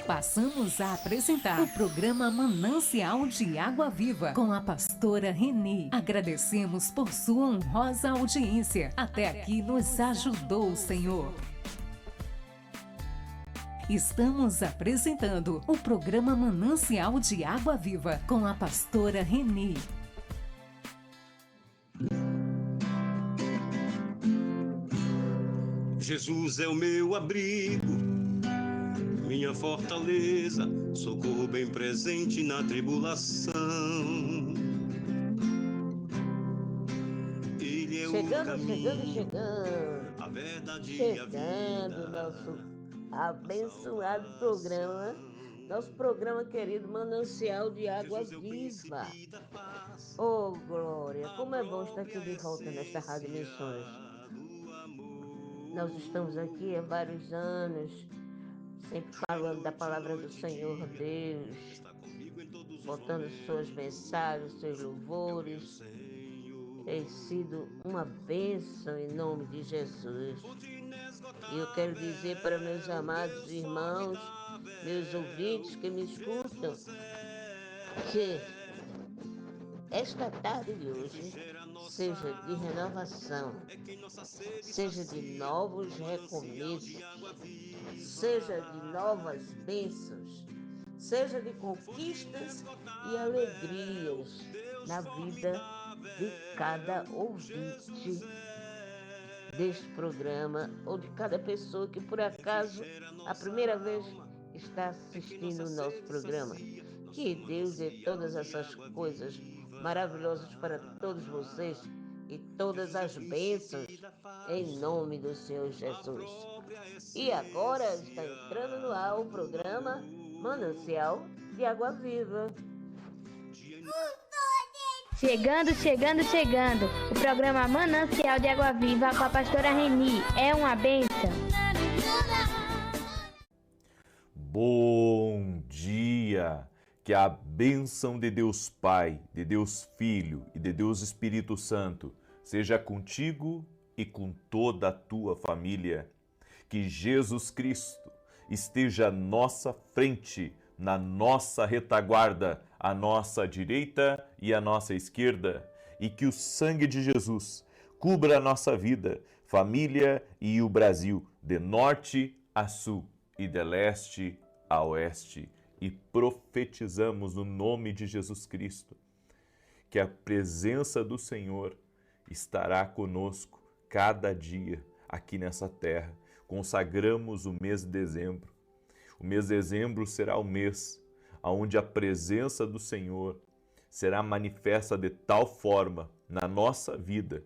Passamos a apresentar o programa Manancial de Água Viva com a pastora Reni. Agradecemos por sua honrosa audiência. Até aqui nos ajudou o Senhor. Estamos apresentando o programa Manancial de Água Viva com a pastora Reni. Jesus é o meu abrigo, minha fortaleza, socorro bem presente na tribulação. Ele é o caminho, chegando. a verdade e a vida. Nosso abençoado programa, nosso programa querido Manancial de Água Viva. Oh, glória! Como é bom estar aqui de volta nesta Rádio Missões. Nós estamos aqui há vários anos, sempre falando da palavra do Senhor Deus, botando suas mensagens, seus louvores. Tem sido uma bênção em nome de Jesus. E eu quero dizer para meus amados irmãos, meus ouvintes que me escutam, que esta tarde de hoje seja de renovação, seja de novos recomeços, seja de novas bênçãos, seja de conquistas e alegrias na vida de cada ouvinte deste programa ou de cada pessoa que por acaso a primeira vez está assistindo o nosso programa. Que Deus dê todas essas coisas maravilhosas para todos vocês e todas as bênçãos em nome do Senhor Jesus. E agora está entrando no ar o programa Manancial de Água Viva. Chegando. O programa Manancial de Água Viva com a pastora Reni. É uma bênção. Bom dia! Que a bênção de Deus Pai, de Deus Filho e de Deus Espírito Santo seja contigo e com toda a tua família. Que Jesus Cristo esteja à nossa frente, na nossa retaguarda, à nossa direita e à nossa esquerda, e que o sangue de Jesus cubra a nossa vida, família e o Brasil, de norte a sul e de leste a oeste. E profetizamos no nome de Jesus Cristo que a presença do Senhor estará conosco cada dia aqui nessa terra. Consagramos o mês de dezembro. O mês de dezembro será o mês onde a presença do Senhor será manifesta de tal forma na nossa vida,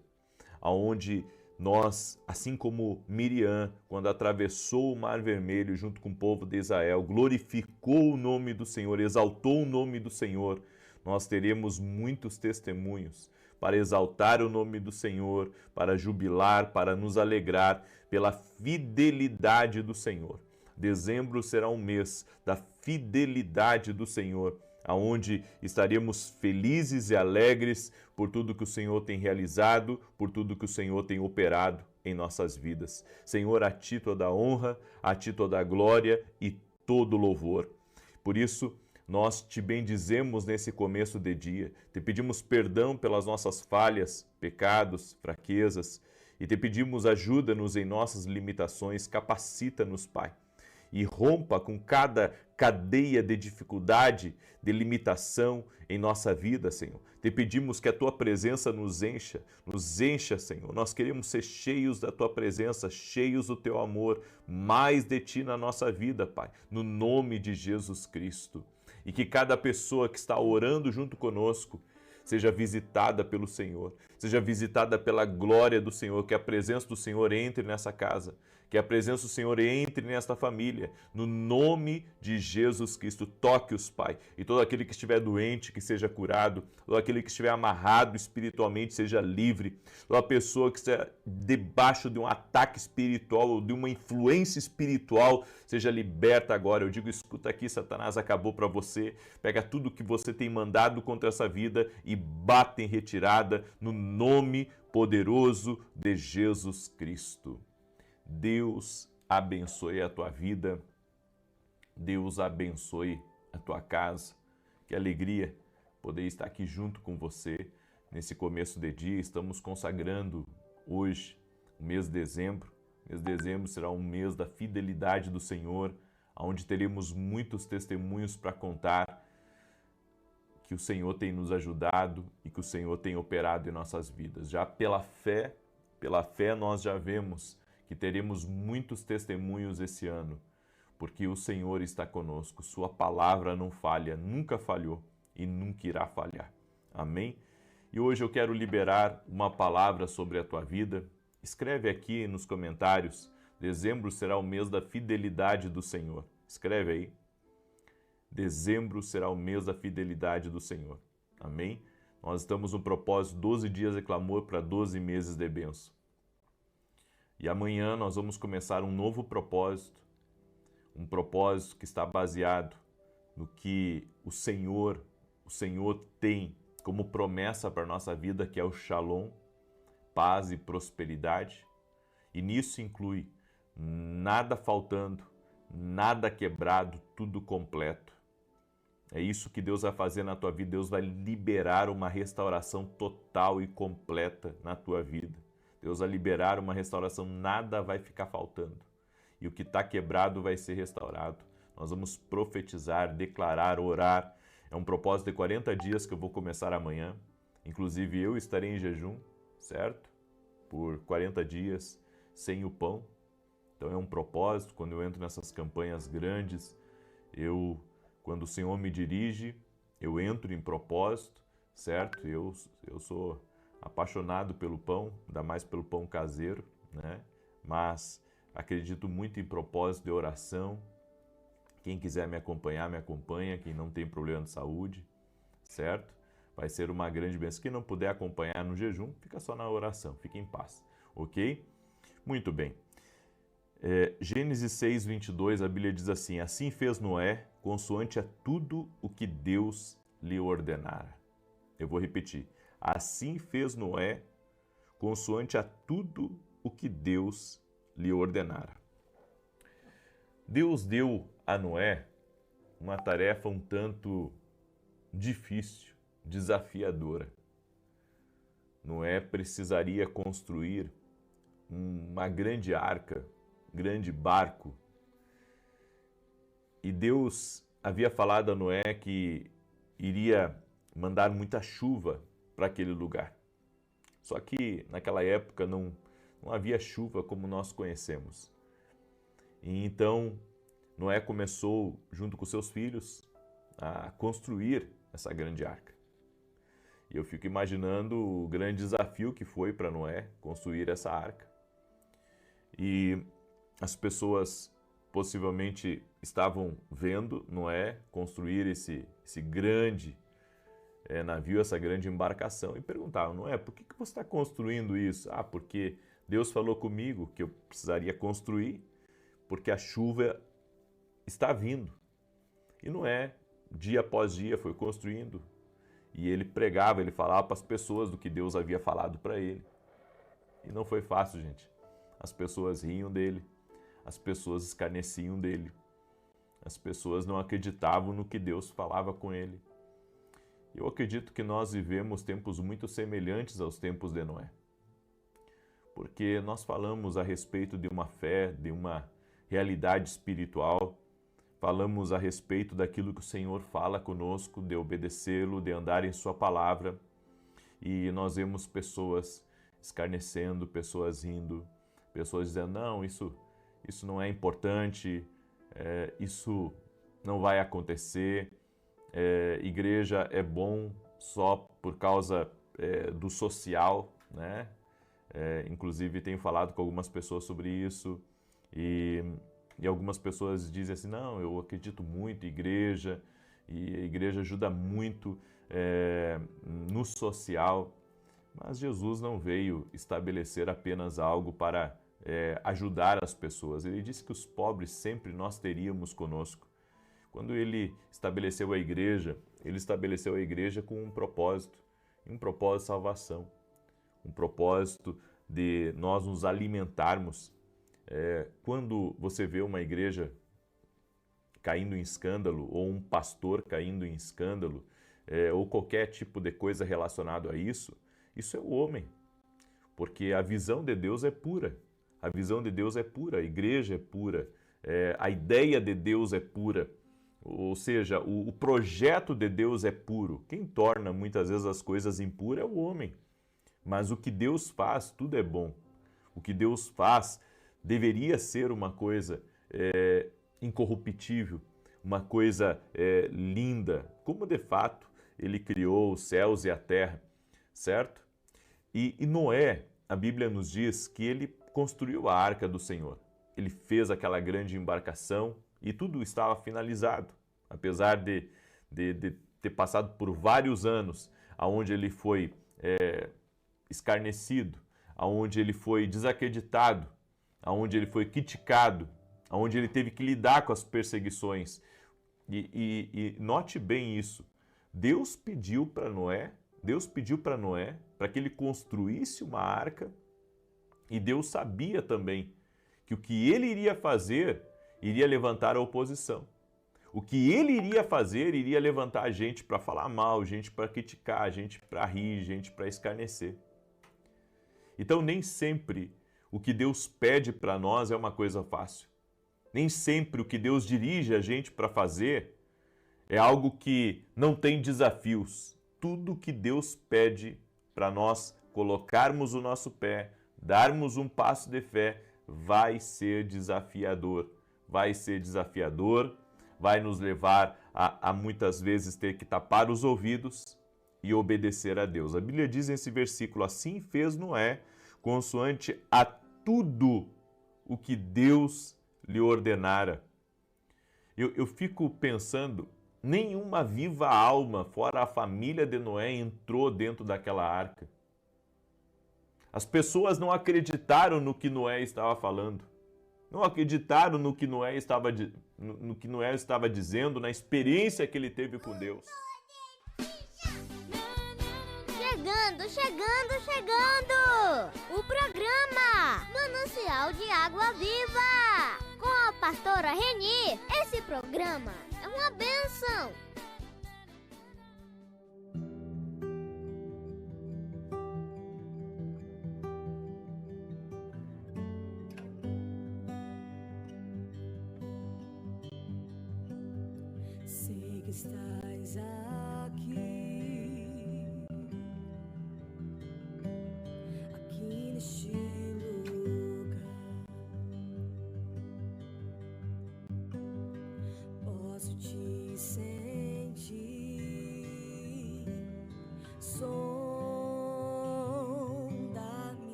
aonde nós, assim como Miriam, quando atravessou o Mar Vermelho junto com o povo de Israel, glorificou o nome do Senhor, exaltou o nome do Senhor, nós teremos muitos testemunhos para exaltar o nome do Senhor, para jubilar, para nos alegrar pela fidelidade do Senhor. Dezembro será um mês da fidelidade do Senhor, aonde estaremos felizes e alegres por tudo que o Senhor tem realizado, por tudo que o Senhor tem operado em nossas vidas. Senhor, a ti toda a honra, a ti toda a glória e todo o louvor. Por isso, nós te bendizemos nesse começo de dia, te pedimos perdão pelas nossas falhas, pecados, fraquezas, e te pedimos ajuda-nos em nossas limitações, capacita-nos, Pai. E rompa com cada cadeia de dificuldade, de limitação em nossa vida, Senhor. Te pedimos que a Tua presença nos encha, Senhor. Nós queremos ser cheios da Tua presença, cheios do Teu amor, mais de Ti na nossa vida, Pai, no nome de Jesus Cristo. E que cada pessoa que está orando junto conosco seja visitada pelo Senhor, seja visitada pela glória do Senhor, que a presença do Senhor entre nessa casa, que a presença do Senhor entre nesta família, no nome de Jesus Cristo. Toque-os, Pai, e todo aquele que estiver doente, que seja curado, todo aquele que estiver amarrado espiritualmente, seja livre, toda pessoa que esteja debaixo de um ataque espiritual ou de uma influência espiritual, seja liberta agora. Eu digo, escuta aqui, Satanás acabou para você, pega tudo que você tem mandado contra essa vida e bate em retirada no nome poderoso de Jesus Cristo. Deus abençoe a tua vida, Deus abençoe a tua casa. Que alegria poder estar aqui junto com você nesse começo de dia. Estamos consagrando hoje o mês de dezembro. O mês de dezembro será um mês da fidelidade do Senhor, onde teremos muitos testemunhos para contar que o Senhor tem nos ajudado e que o Senhor tem operado em nossas vidas. Já pela fé nós já vemos que teremos muitos testemunhos esse ano, porque o Senhor está conosco. Sua palavra não falha, nunca falhou e nunca irá falhar. Amém? E hoje eu quero liberar uma palavra sobre a tua vida. Escreve aqui nos comentários: dezembro será o mês da fidelidade do Senhor. Escreve aí. Dezembro será o mês da fidelidade do Senhor. Amém? Nós estamos no propósito 12 dias de clamor para 12 meses de bênção. E amanhã nós vamos começar um novo propósito. Um propósito que está baseado no que o Senhor tem como promessa para a nossa vida, que é o Shalom, paz e prosperidade. E nisso inclui nada faltando, nada quebrado, tudo completo. É isso que Deus vai fazer na tua vida. Deus vai liberar uma restauração total e completa na tua vida. Deus vai liberar uma restauração, nada vai ficar faltando. E o que está quebrado vai ser restaurado. Nós vamos profetizar, declarar, orar. É um propósito de 40 dias que eu vou começar amanhã. Inclusive eu estarei em jejum, certo? Por 40 dias, sem o pão. Então é um propósito. Quando eu entro nessas campanhas grandes, quando o Senhor me dirige, eu entro em propósito, certo? Eu sou apaixonado pelo pão, ainda mais pelo pão caseiro, né? Mas acredito muito em propósito de oração. Quem quiser me acompanhar, me acompanha. Quem não tem problema de saúde, certo? Vai ser uma grande bênção. Quem não puder acompanhar no jejum, fica só na oração, fica em paz, ok? Muito bem. Gênesis 6, 22, a Bíblia diz assim: assim fez Noé, consoante a tudo o que Deus lhe ordenara. Eu vou repetir. Assim fez Noé, consoante a tudo o que Deus lhe ordenara. Deus deu a Noé uma tarefa um tanto difícil, desafiadora. Noé precisaria construir uma grande arca, grande barco. E Deus havia falado a Noé que iria mandar muita chuva para aquele lugar. Só que naquela época não havia chuva como nós conhecemos. E então Noé começou, junto com seus filhos, a construir essa grande arca. E eu fico imaginando o grande desafio que foi para Noé construir essa arca. E as pessoas possivelmente estavam vendo Noé construir esse grande navio, essa grande embarcação, e perguntavam: Noé, por que você está construindo isso? Ah, porque Deus falou comigo que eu precisaria construir, porque a chuva está vindo. E Noé, dia após dia, foi construindo. E ele pregava, ele falava para as pessoas do que Deus havia falado para ele. E não foi fácil, gente. As pessoas riam dele, as pessoas escarneciam dele, as pessoas não acreditavam no que Deus falava com ele. Eu acredito que nós vivemos tempos muito semelhantes aos tempos de Noé. Porque nós falamos a respeito de uma fé, de uma realidade espiritual, falamos a respeito daquilo que o Senhor fala conosco, de obedecê-lo, de andar em sua palavra, e nós vemos pessoas escarnecendo, pessoas rindo, pessoas dizendo: não, isso não é importante, isso não vai acontecer, igreja é bom só por causa do social, né? Inclusive tenho falado com algumas pessoas sobre isso, e algumas pessoas dizem assim: não, eu acredito muito em igreja, e a igreja ajuda muito no social, mas Jesus não veio estabelecer apenas algo para ajudar as pessoas. Ele disse que os pobres sempre nós teríamos conosco. Quando ele estabeleceu a igreja com um propósito de salvação, um propósito de nós nos alimentarmos. Quando você vê uma igreja caindo em escândalo, ou um pastor caindo em escândalo, ou qualquer tipo de coisa relacionado a isso, isso é o homem. Porque a visão de Deus é pura. A visão de Deus é pura, a igreja é pura, a ideia de Deus é pura. Ou seja, o projeto de Deus é puro. Quem torna muitas vezes as coisas impuras é o homem. Mas o que Deus faz, tudo é bom. O que Deus faz deveria ser uma coisa incorruptível, uma coisa linda, como de fato Ele criou os céus e a terra, certo? E Noé, a Bíblia nos diz que ele construiu a arca do Senhor. Ele fez aquela grande embarcação e tudo estava finalizado. Apesar de ter passado por vários anos onde ele foi escarnecido, onde ele foi desacreditado, onde ele foi criticado, onde ele teve que lidar com as perseguições. E note bem isso. Deus pediu para Noé para que ele construísse uma arca, e Deus sabia também que o que ele iria fazer iria levantar a oposição. O que ele iria fazer iria levantar gente para falar mal, gente para criticar, gente para rir, gente para escarnecer. Então nem sempre o que Deus pede para nós é uma coisa fácil. Nem sempre o que Deus dirige a gente para fazer é algo que não tem desafios. Tudo que Deus pede para nós colocarmos o nosso pé, darmos um passo de fé, vai ser desafiador. Vai ser desafiador, vai nos levar a muitas vezes ter que tapar os ouvidos e obedecer a Deus. A Bíblia diz nesse versículo: assim fez Noé, consoante a tudo o que Deus lhe ordenara. Eu fico pensando, nenhuma viva alma, fora a família de Noé, entrou dentro daquela arca. As pessoas não acreditaram no que Noé estava falando. Não acreditaram no que Noé estava dizendo, na experiência que ele teve com Deus. Chegando! O programa Manancial de Água Viva, com a pastora Reni. Esse programa é uma bênção. Sei que estás aqui neste lugar. Posso te sentir. Sonda-me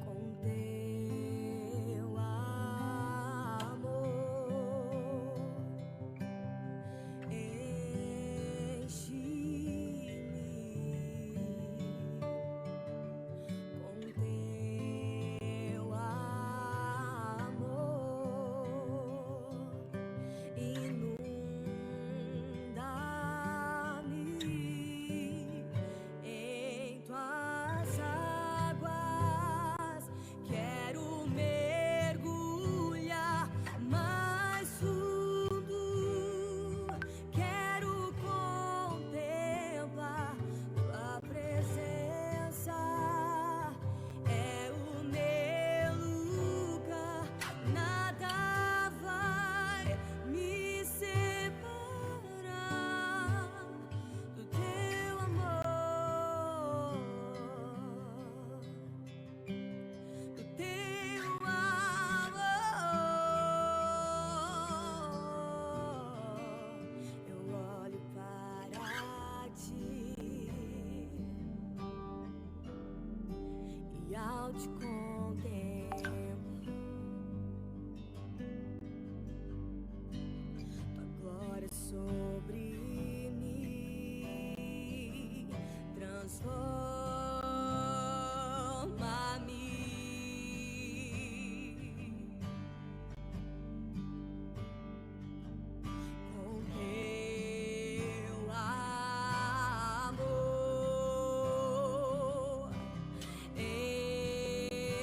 com teu amor. Enche-me com teu amor. Inunda-me em tuas águas. Quero mergulhar mais fundo. Quero contemplar tua presença. É o meu lugar. Nada vai me separar do teu amor. Do teu amor. Eu olho para ti e ao te contemplo, tua glória sobre mim transforma-me com teu amor. Enche-me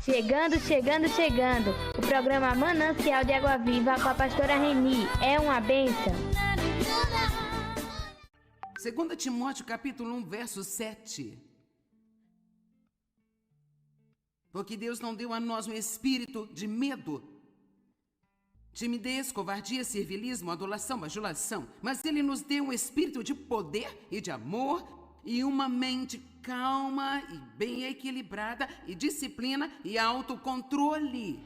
Chegando, chegando, chegando. O programa Manancial de Água Viva com a pastora Reni. É uma bênção. 2 Timóteo capítulo 1, verso 7. Porque Deus não deu a nós um espírito de medo, timidez, covardia, servilismo, adulação, bajulação, mas Ele nos deu um espírito de poder e de amor e uma mente calma e bem equilibrada e disciplina e autocontrole.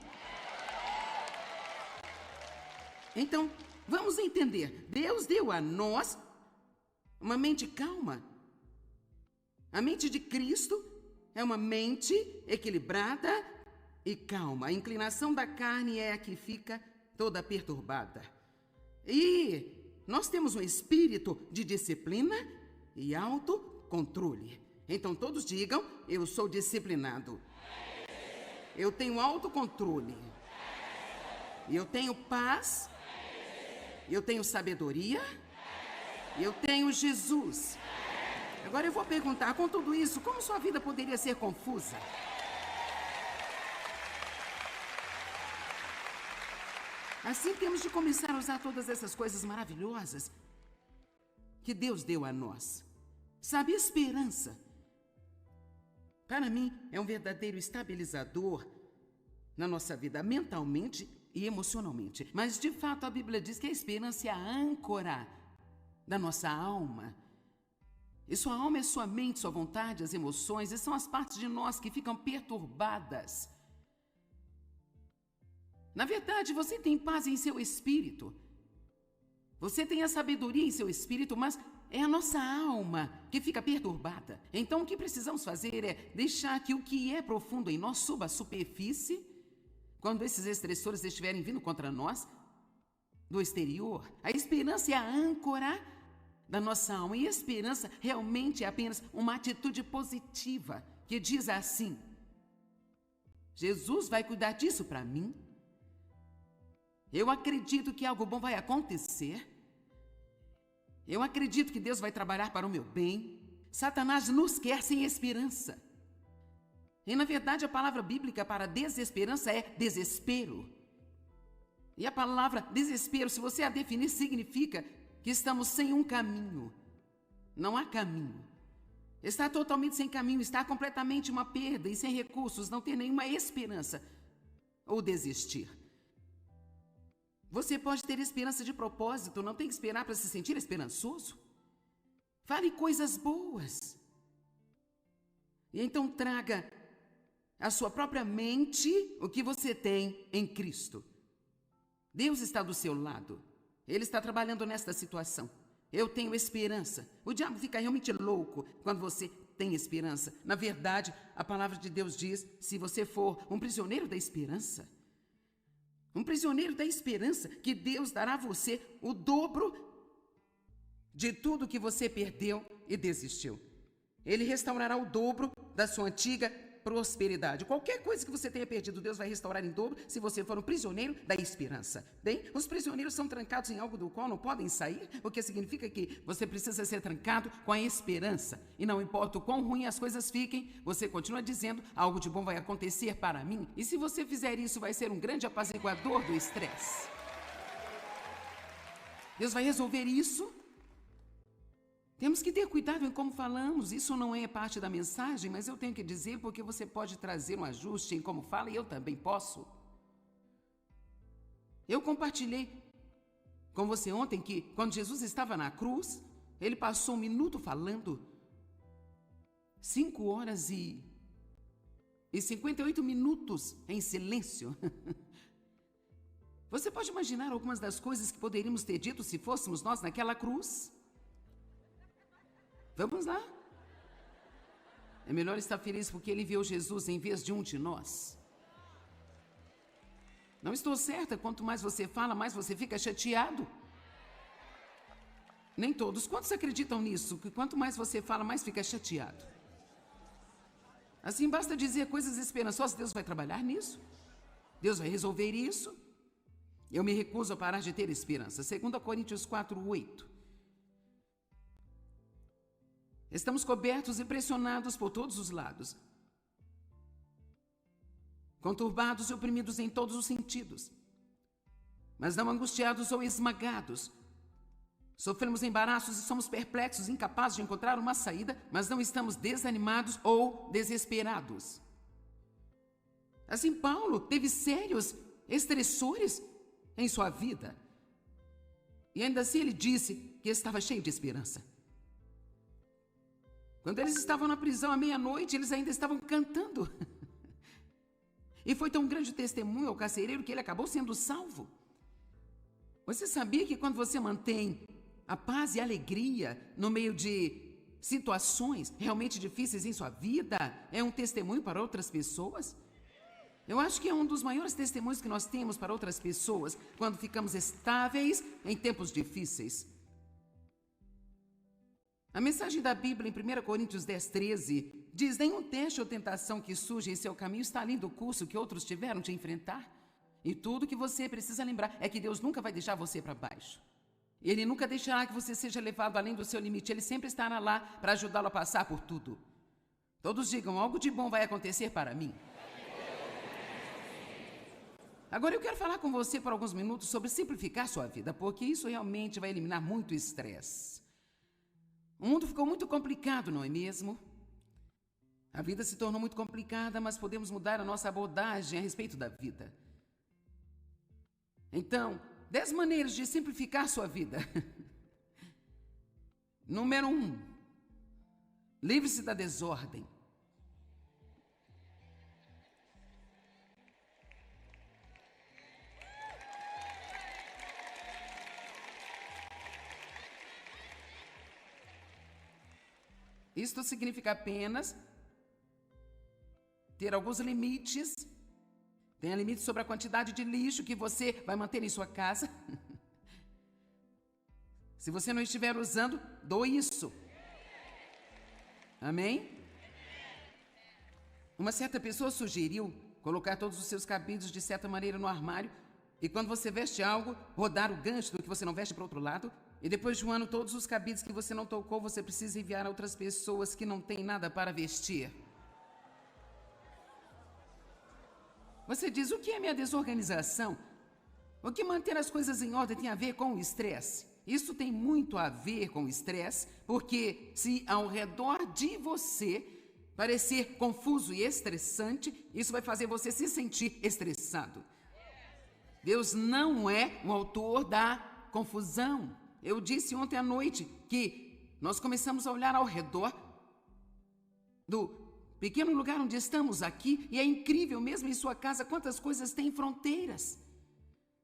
Então, vamos entender. Deus deu a nós uma mente calma. A mente de Cristo é uma mente equilibrada e calma. A inclinação da carne é a que fica toda perturbada. E nós temos um espírito de disciplina e autocontrole. Então todos digam: eu sou disciplinado. Eu tenho autocontrole. Eu tenho paz. Eu tenho sabedoria. Eu tenho Jesus. Agora eu vou perguntar, com tudo isso, como sua vida poderia ser confusa? Assim temos de começar a usar todas essas coisas maravilhosas que Deus deu a nós. Sabe, esperança, para mim, é um verdadeiro estabilizador na nossa vida, mentalmente e emocionalmente. Mas, de fato, a Bíblia diz que a esperança é a âncora da nossa alma. E sua alma é sua mente, sua vontade, as emoções, e são as partes de nós que ficam perturbadas. Na verdade, você tem paz em seu espírito. Você tem a sabedoria em seu espírito, mas é a nossa alma que fica perturbada. Então, o que precisamos fazer é deixar que o que é profundo em nós suba à superfície quando esses estressores estiverem vindo contra nós do exterior. A esperança é a âncora da nossa alma. E a esperança realmente é apenas uma atitude positiva que diz assim: Jesus vai cuidar disso para mim. Eu acredito que algo bom vai acontecer. Eu acredito que Deus vai trabalhar para o meu bem. Satanás nos quer sem esperança. E, na verdade, a palavra bíblica para desesperança é desespero. E a palavra desespero, se você a definir, significa que estamos sem um caminho. Não há caminho. Estar totalmente sem caminho, estar completamente uma perda e sem recursos, não ter nenhuma esperança ou desistir. Você pode ter esperança de propósito, não tem que esperar para se sentir esperançoso. Fale coisas boas. E então traga à sua própria mente o que você tem em Cristo. Deus está do seu lado. Ele está trabalhando nesta situação. Eu tenho esperança. O diabo fica realmente louco quando você tem esperança. Na verdade, a palavra de Deus diz: se você for um prisioneiro da esperança, que Deus dará a você o dobro de tudo que você perdeu e desistiu. Ele restaurará o dobro da sua antiga prosperidade. Qualquer coisa que você tenha perdido, Deus vai restaurar em dobro se você for um prisioneiro da esperança. Bem, os prisioneiros são trancados em algo do qual não podem sair, o que significa que você precisa ser trancado com a esperança. E não importa o quão ruim as coisas fiquem, você continua dizendo: algo de bom vai acontecer para mim. E se você fizer isso, vai ser um grande apaziguador do estresse. Deus vai resolver isso. Temos que ter cuidado em como falamos. Isso não é parte da mensagem, mas eu tenho que dizer porque você pode trazer um ajuste em como fala e eu também posso. Eu compartilhei com você ontem que quando Jesus estava na cruz, ele passou 1 minuto falando, 5 horas e 58 minutos em silêncio. Você pode imaginar algumas das coisas que poderíamos ter dito se fôssemos nós naquela cruz? Vamos lá? É melhor estar feliz porque ele enviou Jesus em vez de um de nós. Não estou certa, quanto mais você fala, mais você fica chateado. Nem todos. Quantos acreditam nisso? Que quanto mais você fala, mais fica chateado. Assim, basta dizer coisas esperançosas, Deus vai trabalhar nisso. Deus vai resolver isso. Eu me recuso a parar de ter esperança. 2 Coríntios 4:8. Estamos cobertos e pressionados por todos os lados. conturbados e oprimidos em todos os sentidos, mas não angustiados ou esmagados. Sofremos embaraços e somos perplexos, incapazes de encontrar uma saída, mas não estamos desanimados ou desesperados. Assim, Paulo teve sérios estressores em sua vida. E ainda assim ele disse que estava cheio de esperança. Quando eles estavam na prisão à meia-noite, eles ainda estavam cantando. E foi tão grande o testemunho ao carcereiro que ele acabou sendo salvo. Você sabia que quando você mantém a paz e a alegria no meio de situações realmente difíceis em sua vida, é um testemunho para outras pessoas? Eu acho que é um dos maiores testemunhos que nós temos para outras pessoas quando ficamos estáveis em tempos difíceis. A mensagem da Bíblia em 1 Coríntios 10, 13 diz: nenhum teste ou tentação que surge em seu caminho está além do curso que outros tiveram de enfrentar. E tudo que você precisa lembrar é que Deus nunca vai deixar você para baixo. Ele nunca deixará que você seja levado além do seu limite. Ele sempre estará lá para ajudá-lo a passar por tudo. Todos digam: algo de bom vai acontecer para mim. Agora eu quero falar com você por alguns minutos sobre simplificar sua vida, porque isso realmente vai eliminar muito estresse. O mundo ficou muito complicado, não é mesmo? A vida se tornou muito complicada, mas podemos mudar a nossa abordagem a respeito da vida. Então, 10 maneiras de simplificar sua vida. Número 1. Livre-se da desordem. Isto significa apenas ter alguns limites. Tenha limites sobre a quantidade de lixo que você vai manter em sua casa. Se você não estiver usando, doe isso. Amém? Uma certa pessoa sugeriu colocar todos os seus cabides de certa maneira no armário e quando você veste algo, rodar o gancho do que você não veste para o outro lado. E depois de um ano, todos os cabides que você não tocou, você precisa enviar a outras pessoas que não têm nada para vestir. Você diz: o que é minha desorganização? O que manter as coisas em ordem tem a ver com o estresse? Isso tem muito a ver com o estresse, porque se ao redor de você parecer confuso e estressante, isso vai fazer você se sentir estressado. Deus não é o autor da confusão. Eu disse ontem à noite que nós começamos a olhar ao redor do pequeno lugar onde estamos aqui e é incrível mesmo em sua casa quantas coisas têm fronteiras.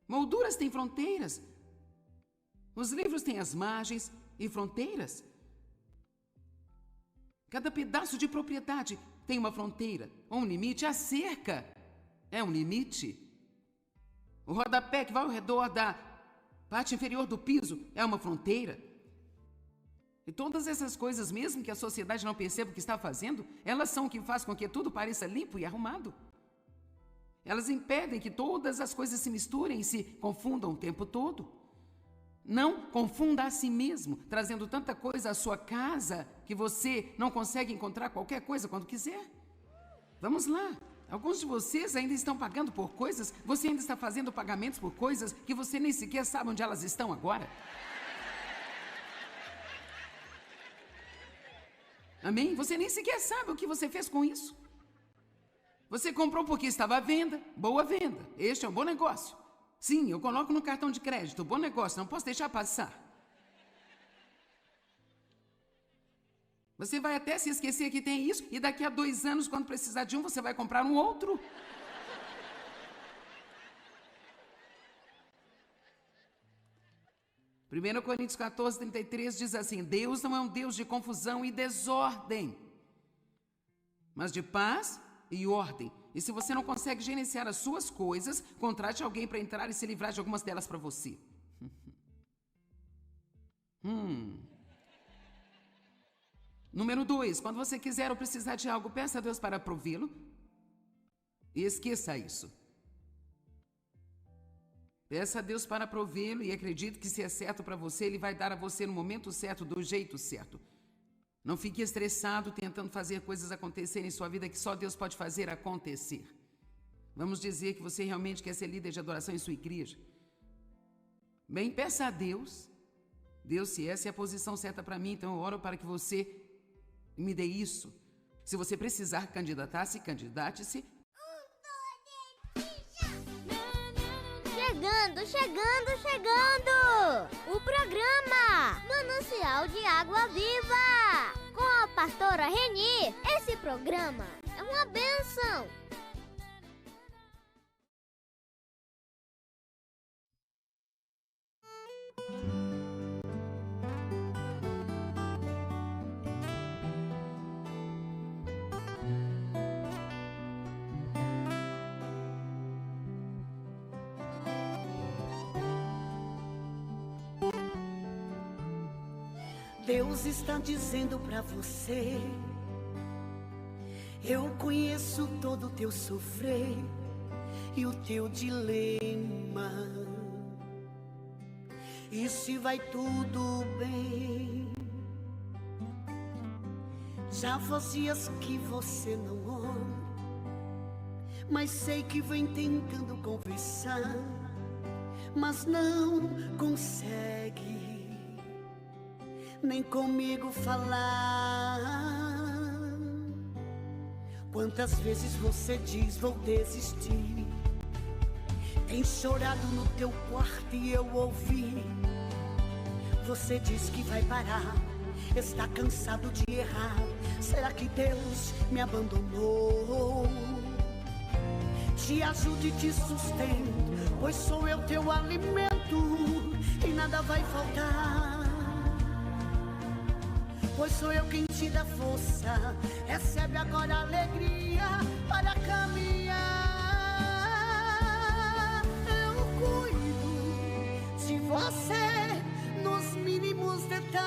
Molduras têm fronteiras. Os livros têm as margens e fronteiras. Cada pedaço de propriedade tem uma fronteira ou um limite. A cerca é um limite. O rodapé que vai ao redor da parte inferior do piso é uma fronteira. E todas essas coisas, mesmo que a sociedade não perceba o que está fazendo, elas são o que faz com que tudo pareça limpo e arrumado. Elas impedem que todas as coisas se misturem e se confundam o tempo todo. Não confunda a si mesmo, trazendo tanta coisa à sua casa que você não consegue encontrar qualquer coisa quando quiser. Vamos lá. Alguns de vocês ainda estão pagando por coisas, você ainda está fazendo pagamentos por coisas que você nem sequer sabe onde elas estão agora. Amém? Você nem sequer sabe o que você fez com isso. Você comprou porque estava à venda, boa venda, este é um bom negócio. Sim, eu coloco no cartão de crédito, bom negócio, não posso deixar passar. Você vai até se esquecer que tem isso e daqui a 2 anos, quando precisar de um, você vai comprar um outro. Primeiro Coríntios 14, 33 diz assim: Deus não é um Deus de confusão e desordem, mas de paz e ordem. E se você não consegue gerenciar as suas coisas, contrate alguém para entrar e se livrar de algumas delas para você. Número 2, quando você quiser ou precisar de algo, peça a Deus para provê-lo e esqueça isso. Peça a Deus para provê-lo e acredite que se é certo para você, Ele vai dar a você no momento certo, do jeito certo. Não fique estressado tentando fazer coisas acontecerem em sua vida que só Deus pode fazer acontecer. Vamos dizer que você realmente quer ser líder de adoração em sua igreja. Bem, peça a Deus. Deus, se essa é a posição certa para mim, então eu oro para que você me dê isso. Se você precisar candidatar-se, candidate-se. Chegando! O programa Manancial de Água Viva! Com a pastora Reni. Esse programa é uma bênção! Deus está dizendo pra você: eu conheço todo o teu sofrer e o teu dilema. E se vai tudo bem? Já faz dias que você não ora, mas sei que vem tentando conversar, mas não consegue nem comigo falar. Quantas vezes você diz vou desistir? Tem chorado no teu quarto e eu ouvi. Você diz que vai parar, está cansado de errar. Será que Deus me abandonou? Te ajude e te sustento, pois sou eu teu alimento e nada vai faltar. Pois sou eu quem te dá força, recebe agora alegria para caminhar. Eu cuido de você nos mínimos detalhes.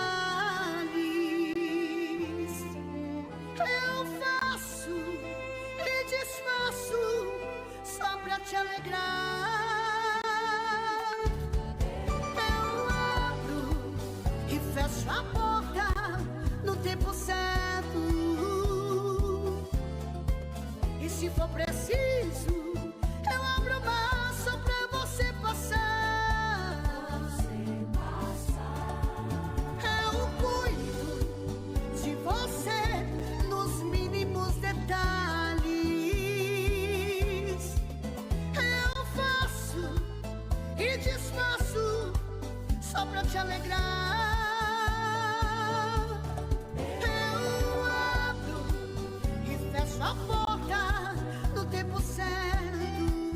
Eu faço e desfaço só pra te alegrar. Eu abro e fecho a porta no tempo certo. E se for preciso, eu abro o mar só pra você passar. Eu cuido de você nos mínimos detalhes. Eu faço e desfaço só pra te alegrar. A porta no tempo certo.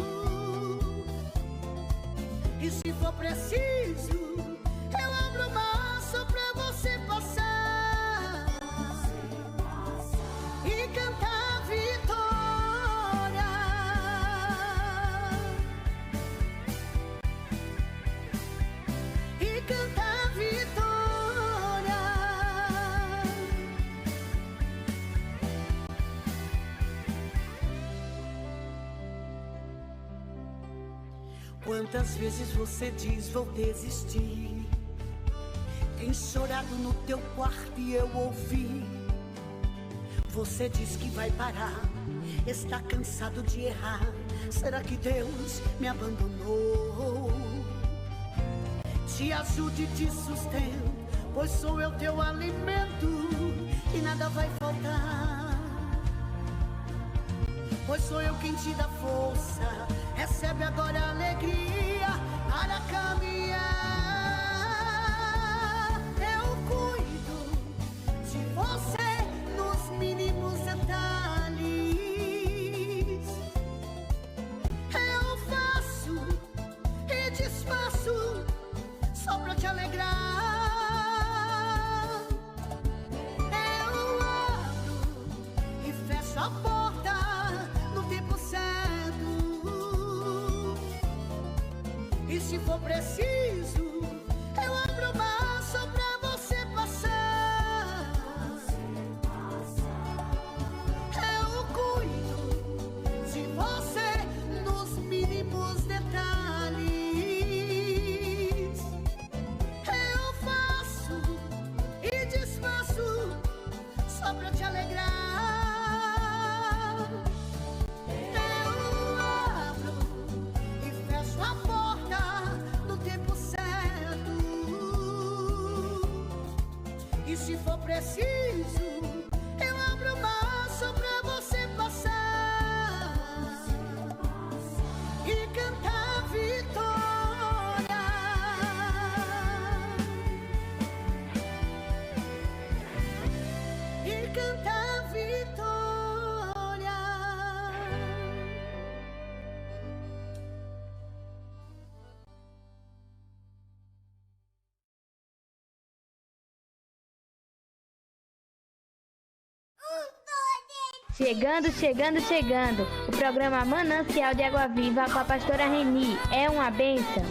E se for preciso, eu abro o mar só pra você passar e cantar a vitória. E cantar a vitória. Quantas vezes você diz vou desistir? Tem chorado no teu quarto e eu ouvi. Você diz que vai parar, está cansado de errar. Será que Deus me abandonou? Te ajude e te sustento, pois sou eu teu alimento e nada vai faltar. Pois sou eu quem te dá força, recebe agora alegria para caminhar. Eu cuido de você nos mínimos detalhes. Eu faço e desfaço só pra te alegrar. Eu abro e fecho a porta no tempo certo. E se for preciso, eu abro o mar só pra você passar. Eu cuido de você nos mínimos detalhes. Eu faço e desfaço só pra te alegrar. Eu preciso, eu abro o mar só pra você passar e cantar vitória. E cantar vitória. Chegando, chegando, chegando. O programa Manancial de Água Viva com a pastora Reni. É uma bênção.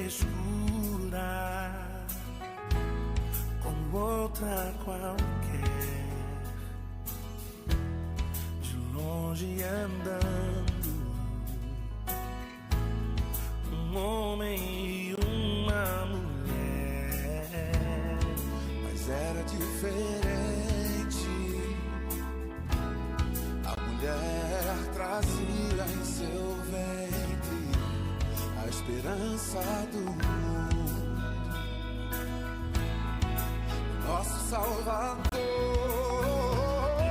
Escura como outra qualquer, de longe andando, um homem e uma mulher, mas era diferente. A mulher trazia em seu ventre a esperança do mundo, nosso Salvador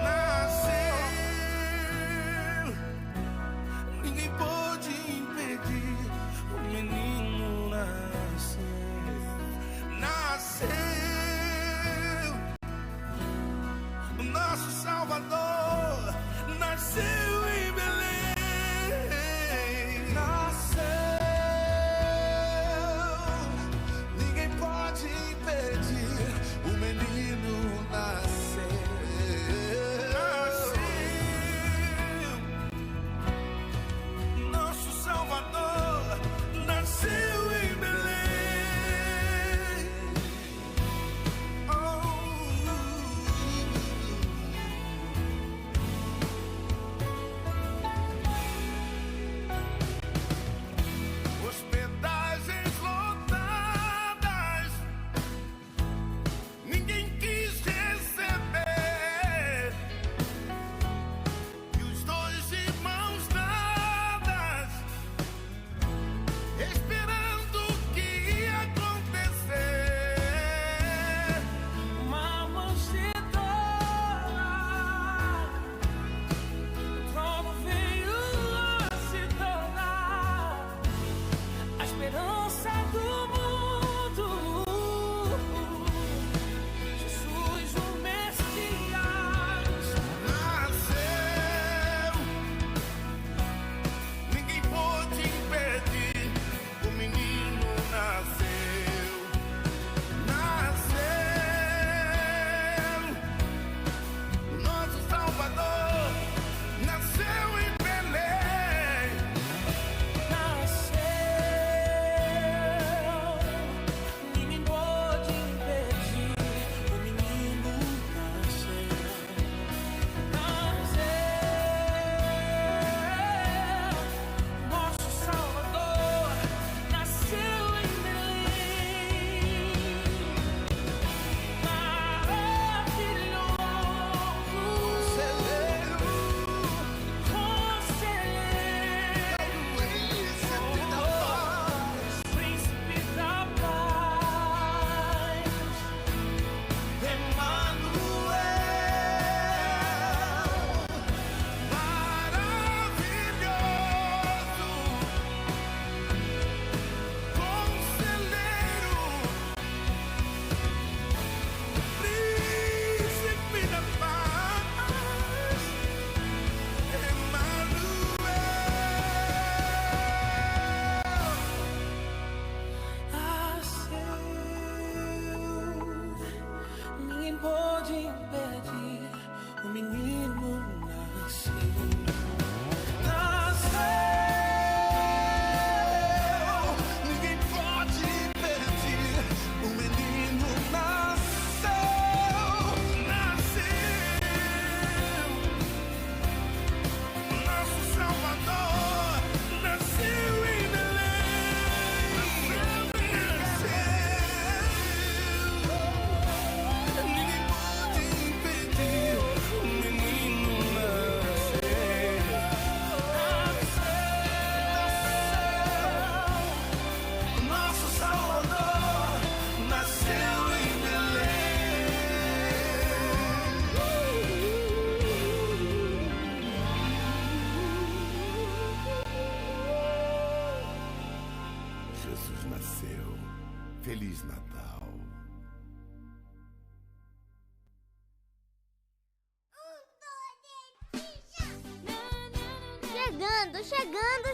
nasceu. Ninguém pôde impedir, o menino nasceu. O nosso Salvador nasceu em Belém. Ninguém pode impedir, o menino nasceu. Nosso Salvador nasceu em Belém. Jesus nasceu. Feliz Natal.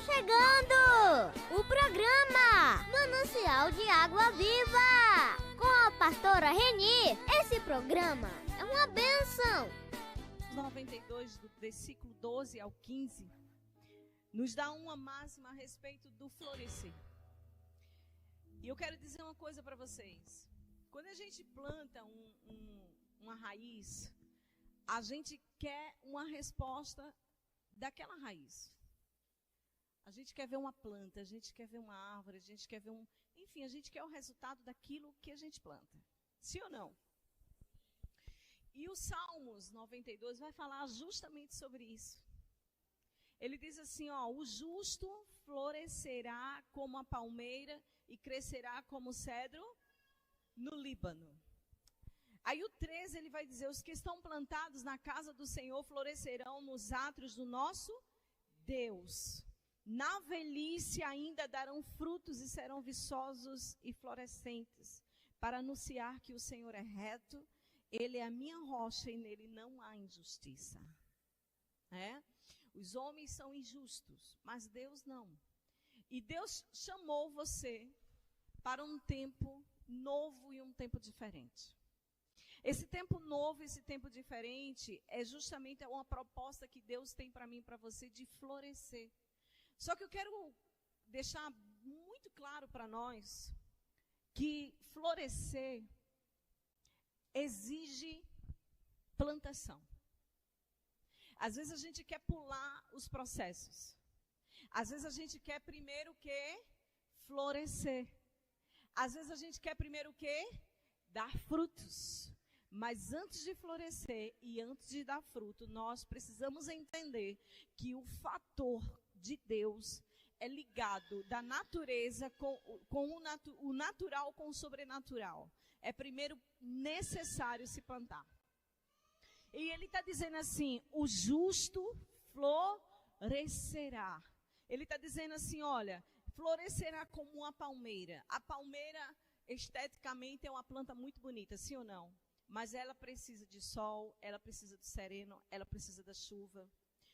Chegando! O programa Manancial de Água Viva, com a pastora Reni. Esse programa é uma bênção. 92, do versículo 12 ao 15, nos dá uma máxima a respeito do florescer. E eu quero dizer uma coisa para vocês. Quando a gente planta uma raiz, a gente quer uma resposta daquela raiz. A gente quer ver uma planta, a gente quer ver uma árvore, a gente quer ver enfim, a gente quer o resultado daquilo que a gente planta. Sim ou não? E o Salmos 92 vai falar justamente sobre isso. Ele diz assim, o justo florescerá como a palmeira e crescerá como o cedro no Líbano. Aí o 13 ele vai dizer, os que estão plantados na casa do Senhor florescerão nos átrios do nosso Deus. Na velhice ainda darão frutos e serão viçosos e florescentes, para anunciar que o Senhor é reto, Ele é a minha rocha e nele não há injustiça. Os homens são injustos, mas Deus não. E Deus chamou você para um tempo novo e um tempo diferente. Esse tempo novo, esse tempo diferente, é justamente uma proposta que Deus tem para mim e para você de florescer. Só que eu quero deixar muito claro para nós que florescer exige plantação. Às vezes a gente quer pular os processos. Às vezes a gente quer primeiro o quê? Florescer. Às vezes a gente quer primeiro o quê? Dar frutos. Mas antes de florescer e antes de dar fruto, nós precisamos entender que o fator de Deus é ligado da natureza com o natural com o sobrenatural. É primeiro necessário se plantar. E ele está dizendo assim, o justo florescerá. Ele está dizendo assim, olha, florescerá como uma palmeira. A palmeira, esteticamente, é uma planta muito bonita, sim ou não? Mas ela precisa de sol, ela precisa do sereno, ela precisa da chuva.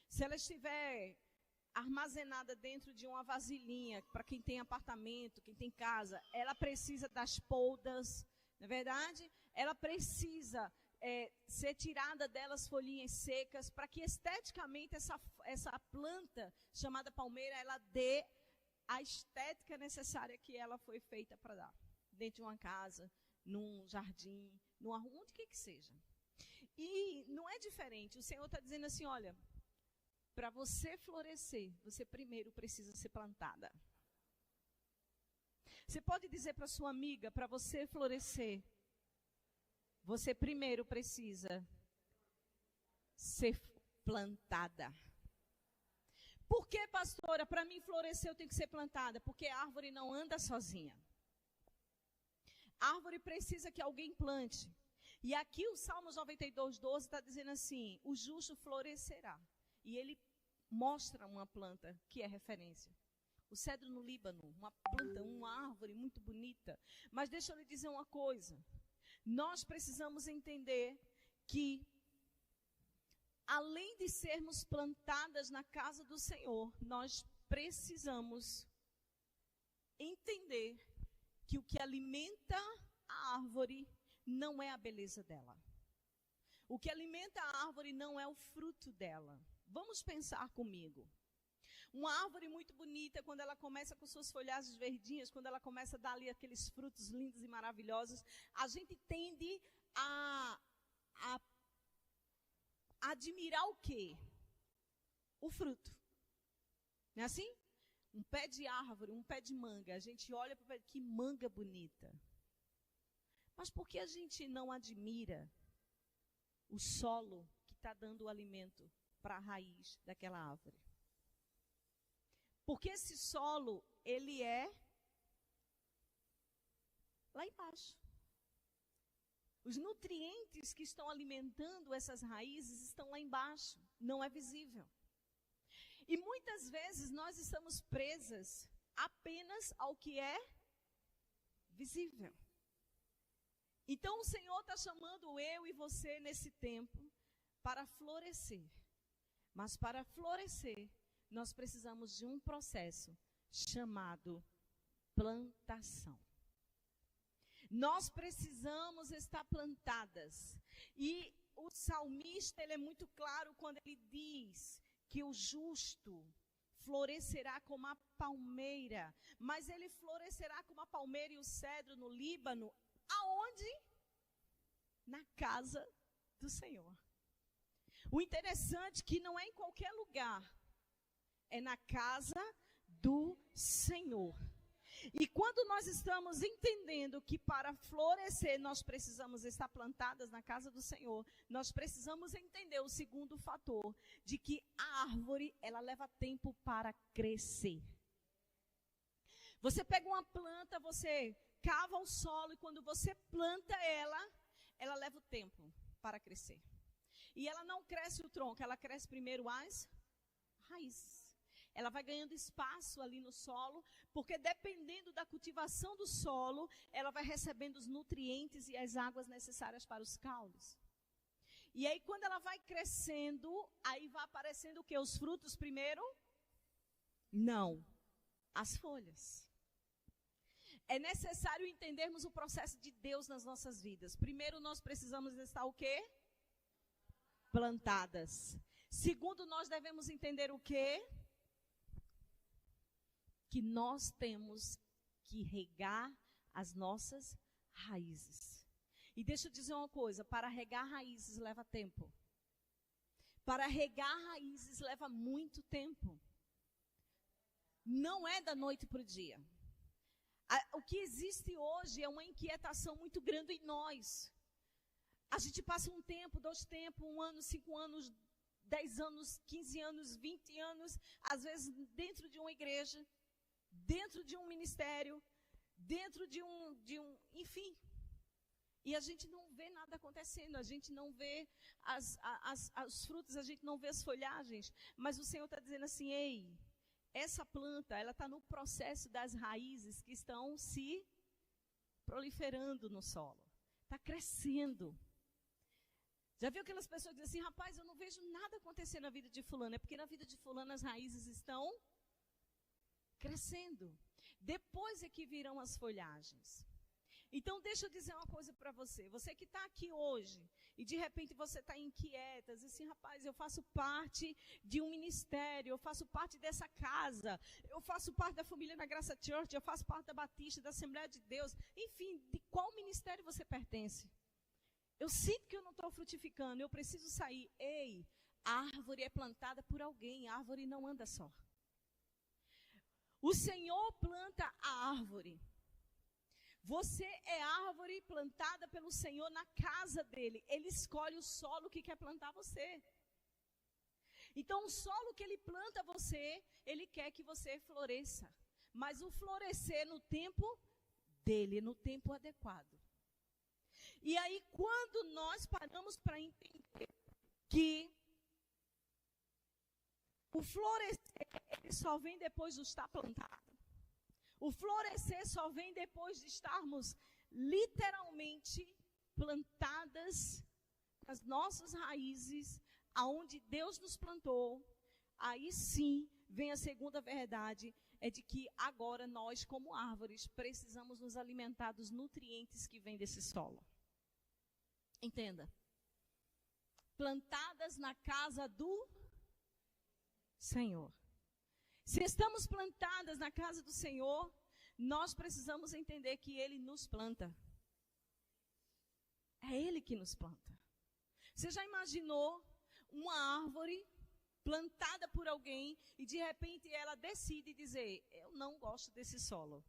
Se ela estiver armazenada dentro de uma vasilhinha, para quem tem apartamento, quem tem casa, ela precisa das poldas, não é verdade? Ela precisa ser tirada delas folhinhas secas, para que esteticamente essa planta, chamada palmeira, ela dê a estética necessária que ela foi feita para dar. Dentro de uma casa, num jardim, numa rua, onde que seja. E não é diferente, o Senhor está dizendo assim, olha, para você florescer, você primeiro precisa ser plantada. Você pode dizer para sua amiga, para você florescer, você primeiro precisa ser plantada. Por que, pastora? Para mim florescer eu tenho que ser plantada, porque a árvore não anda sozinha. A árvore precisa que alguém plante. E aqui o Salmos 92:12 está dizendo assim, o justo florescerá. E ele mostra uma planta que é referência. O cedro no Líbano, uma planta, uma árvore muito bonita. Mas deixa eu lhe dizer uma coisa. Nós precisamos entender que, além de sermos plantadas na casa do Senhor, nós precisamos entender que o que alimenta a árvore não é a beleza dela. O que alimenta a árvore não é o fruto dela. Vamos pensar comigo. Uma árvore muito bonita, quando ela começa com suas folhagens verdinhas, quando ela começa a dar ali aqueles frutos lindos e maravilhosos, a gente tende a admirar o quê? O fruto. Não é assim? Um pé de árvore, um pé de manga, a gente olha para o pé, que manga bonita. Mas por que a gente não admira o solo que está dando o alimento para a raiz daquela árvore? Porque esse solo, ele é lá embaixo. Os nutrientes que estão alimentando essas raízes estão lá embaixo, não é visível. E muitas vezes nós estamos presas apenas ao que é visível. Então o Senhor está chamando eu e você nesse tempo para florescer. Mas para florescer, nós precisamos de um processo chamado plantação. Nós precisamos estar plantadas. E o salmista, ele é muito claro quando ele diz que o justo florescerá como a palmeira. Mas ele florescerá como a palmeira e o cedro no Líbano. Aonde? Na casa do Senhor. O interessante é que não é em qualquer lugar. É na casa do Senhor. E quando nós estamos entendendo que para florescer nós precisamos estar plantadas na casa do Senhor, nós precisamos entender o segundo fator, de que a árvore, ela leva tempo para crescer. Você pega uma planta, você cava o solo e quando você planta ela leva o tempo para crescer. E ela não cresce o tronco, ela cresce primeiro as raízes. Ela vai ganhando espaço ali no solo, porque dependendo da cultivação do solo, ela vai recebendo os nutrientes e as águas necessárias para os caules. E aí quando ela vai crescendo, aí vai aparecendo o quê? Os frutos primeiro? Não, as folhas. É necessário entendermos o processo de Deus nas nossas vidas. Primeiro nós precisamos estar o quê? Plantadas. Segundo, nós devemos entender o quê? Que nós temos que regar as nossas raízes. E deixa eu dizer uma coisa, para regar raízes leva tempo. Para regar raízes leva muito tempo. Não é da noite para o dia. O que existe hoje é uma inquietação muito grande em nós. A gente passa um tempo, 2 tempos, 1 ano, 5 anos, 10 anos, 15 anos, 20 anos, às vezes dentro de uma igreja, dentro de um ministério, dentro de um, enfim. E a gente não vê nada acontecendo, a gente não vê os frutos, a gente não vê as folhagens. Mas o Senhor está dizendo assim, ei, essa planta, ela está no processo das raízes que estão se proliferando no solo. Está crescendo. Já viu aquelas pessoas que dizem assim, rapaz, eu não vejo nada acontecer na vida de fulano. É porque na vida de fulano as raízes estão crescendo. Depois é que virão as folhagens. Então, deixa eu dizer uma coisa para você. Você que está aqui hoje e de repente você está inquieta, diz assim, rapaz, eu faço parte de um ministério, eu faço parte dessa casa, eu faço parte da família na Graça Church, eu faço parte da Batista, da Assembleia de Deus, enfim, de qual ministério você pertence? Eu sinto que eu não estou frutificando, eu preciso sair. Ei, a árvore é plantada por alguém, a árvore não anda só. O Senhor planta a árvore. Você é árvore plantada pelo Senhor na casa dele. Ele escolhe o solo que quer plantar você. Então, o solo que ele planta você, ele quer que você floresça. Mas o florescer no tempo dele, no tempo adequado. E aí, quando nós paramos para entender que o florescer ele só vem depois de estar plantado. O florescer só vem depois de estarmos literalmente plantadas as nossas raízes, aonde Deus nos plantou. Aí sim vem a segunda verdade, é de que agora nós, como árvores, precisamos nos alimentar dos nutrientes que vêm desse solo. Entenda. Plantadas na casa do Senhor. Se estamos plantadas na casa do Senhor, nós precisamos entender que Ele nos planta. É Ele que nos planta. Você já imaginou uma árvore plantada por alguém e de repente ela decide dizer, eu não gosto desse solo.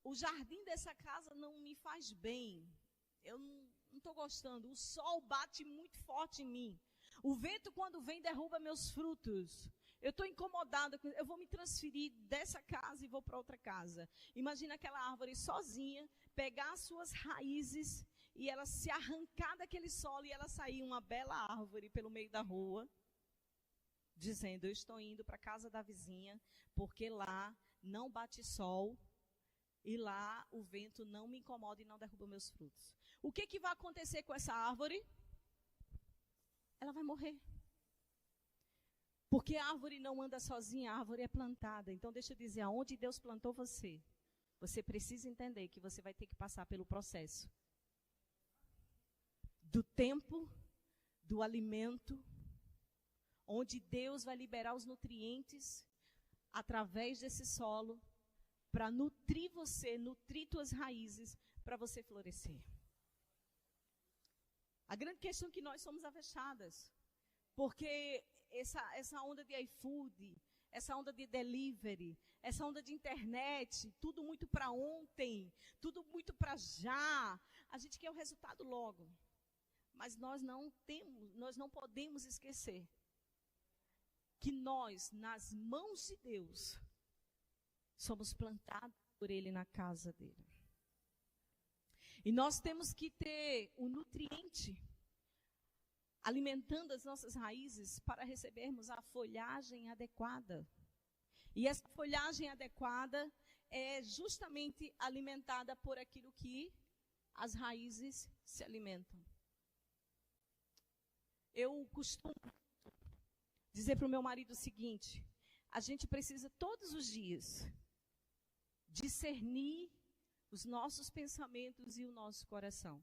O jardim dessa casa não me faz bem. Eu não estou gostando. O sol bate muito forte em mim. O vento, quando vem, derruba meus frutos. Eu estou incomodada, eu vou me transferir dessa casa e vou para outra casa. Imagina aquela árvore sozinha, pegar as suas raízes e ela se arrancar daquele solo e ela sair uma bela árvore pelo meio da rua, dizendo, eu estou indo para a casa da vizinha, porque lá não bate sol e lá o vento não me incomoda e não derruba meus frutos. O que vai acontecer com essa árvore? Ela vai morrer. Porque a árvore não anda sozinha, a árvore é plantada. Então, deixa eu dizer, aonde Deus plantou você, você precisa entender que você vai ter que passar pelo processo do tempo, do alimento, onde Deus vai liberar os nutrientes através desse solo para nutrir você, nutrir tuas raízes, para você florescer. A grande questão é que nós somos avechadas, porque essa onda de iFood, essa onda de delivery, essa onda de internet, tudo muito para ontem, tudo muito para já, a gente quer o resultado logo. Mas nós não podemos esquecer que nós, nas mãos de Deus, somos plantados por Ele na casa dele. E nós temos que ter o nutriente alimentando as nossas raízes para recebermos a folhagem adequada. E essa folhagem adequada é justamente alimentada por aquilo que as raízes se alimentam. Eu costumo dizer para o meu marido o seguinte: a gente precisa todos os dias discernir os nossos pensamentos e o nosso coração.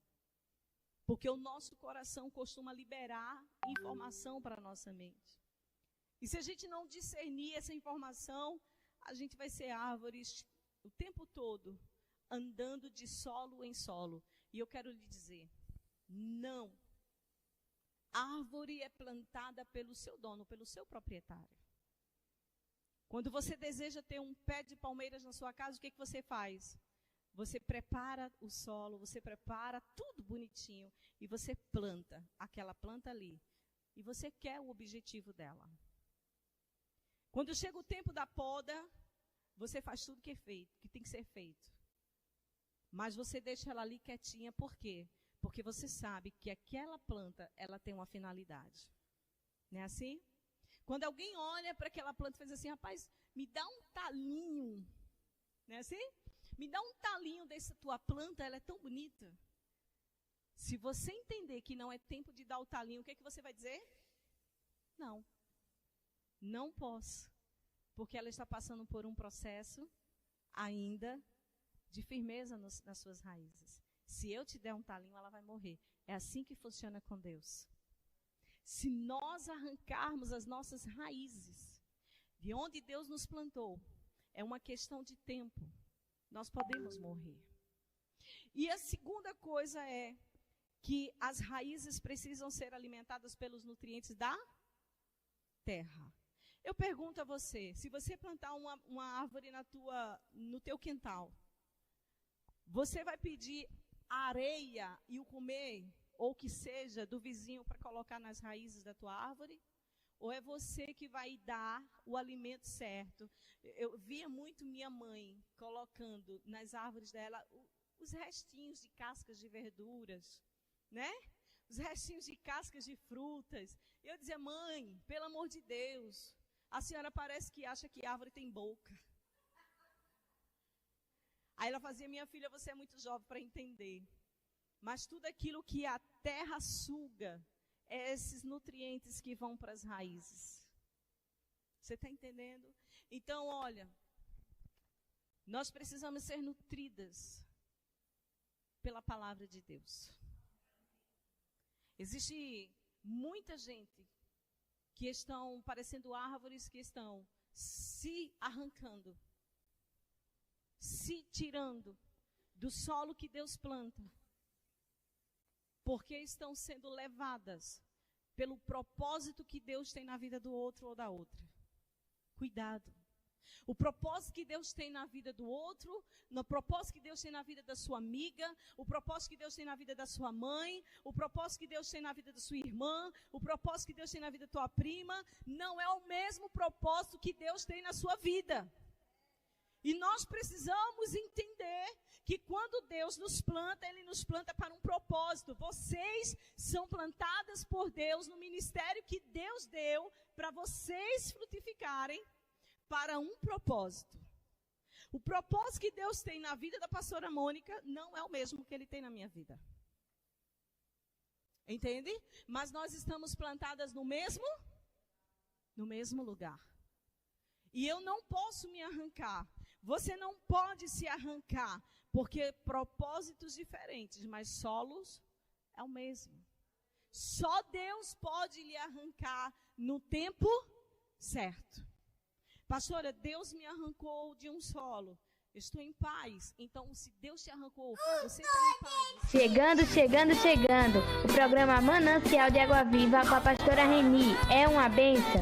Porque o nosso coração costuma liberar informação para a nossa mente. E se a gente não discernir essa informação, a gente vai ser árvores o tempo todo, andando de solo em solo. E eu quero lhe dizer, não. Árvore é plantada pelo seu dono, pelo seu proprietário. Quando você deseja ter um pé de palmeiras na sua casa, o que você faz? Você prepara o solo, você prepara tudo bonitinho e você planta aquela planta ali. E você quer o objetivo dela. Quando chega o tempo da poda, você faz tudo que é feito, que tem que ser feito. Mas você deixa ela ali quietinha, por quê? Porque você sabe que aquela planta, ela tem uma finalidade. Não é assim? Quando alguém olha para aquela planta e faz assim, rapaz, me dá um talinho. Não é assim? Me dá um talinho dessa tua planta, ela é tão bonita. Se você entender que não é tempo de dar o talinho, o que você vai dizer? Não. Não posso. Porque ela está passando por um processo ainda de firmeza nas suas raízes. Se eu te der um talinho, ela vai morrer. É assim que funciona com Deus. Se nós arrancarmos as nossas raízes de onde Deus nos plantou, é uma questão de tempo. Nós podemos morrer. E a segunda coisa é que as raízes precisam ser alimentadas pelos nutrientes da terra. Eu pergunto a você, se você plantar uma árvore no teu quintal, você vai pedir a areia e o comer, ou que seja, do vizinho para colocar nas raízes da tua árvore? Ou é você que vai dar o alimento certo? Eu via muito minha mãe colocando nas árvores dela os restinhos de cascas de verduras, né? Os restinhos de cascas de frutas. Eu dizia, mãe, pelo amor de Deus, a senhora parece que acha que árvore tem boca. Aí ela fazia, minha filha, você é muito jovem para entender. Mas tudo aquilo que a terra suga, é esses nutrientes que vão para as raízes. Você está entendendo? Então, olha, nós precisamos ser nutridas pela palavra de Deus. Existe muita gente que estão parecendo árvores que estão se arrancando, se tirando do solo que Deus planta, porque estão sendo levadas pelo propósito que Deus tem na vida do outro ou da outra. Cuidado. O propósito que Deus tem na vida do outro, no propósito que Deus tem na vida da sua amiga, o propósito que Deus tem na vida da sua mãe, o propósito que Deus tem na vida da sua irmã, o propósito que Deus tem na vida da tua prima, não é o mesmo propósito que Deus tem na sua vida. E nós precisamos entender que quando Deus nos planta, Ele nos planta para um propósito. Vocês são plantadas por Deus no ministério que Deus deu para vocês frutificarem para um propósito. O propósito que Deus tem na vida da pastora Mônica não é o mesmo que Ele tem na minha vida. Entende? Mas nós estamos plantadas no mesmo lugar. E eu não posso me arrancar. Você não pode se arrancar, porque propósitos diferentes, mas solos é o mesmo. Só Deus pode lhe arrancar no tempo certo. Pastora, Deus me arrancou de um solo. Eu estou em paz. Então, se Deus te arrancou, você está em paz. Chegando. O programa Manancial de Água Viva com a pastora Reni. É uma bênção.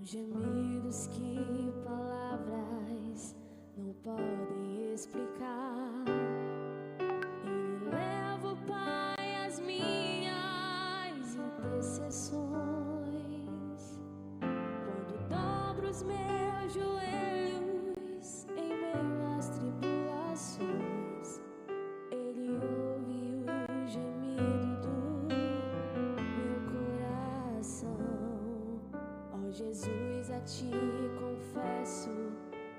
Gemidos que palavras não podem explicar. Ele leva, Pai, as minhas intercessões. Quando dobro os meus joelhos em meio às tribulações, Ele ouve o gemido do meu coração. Ó Jesus, a ti confesso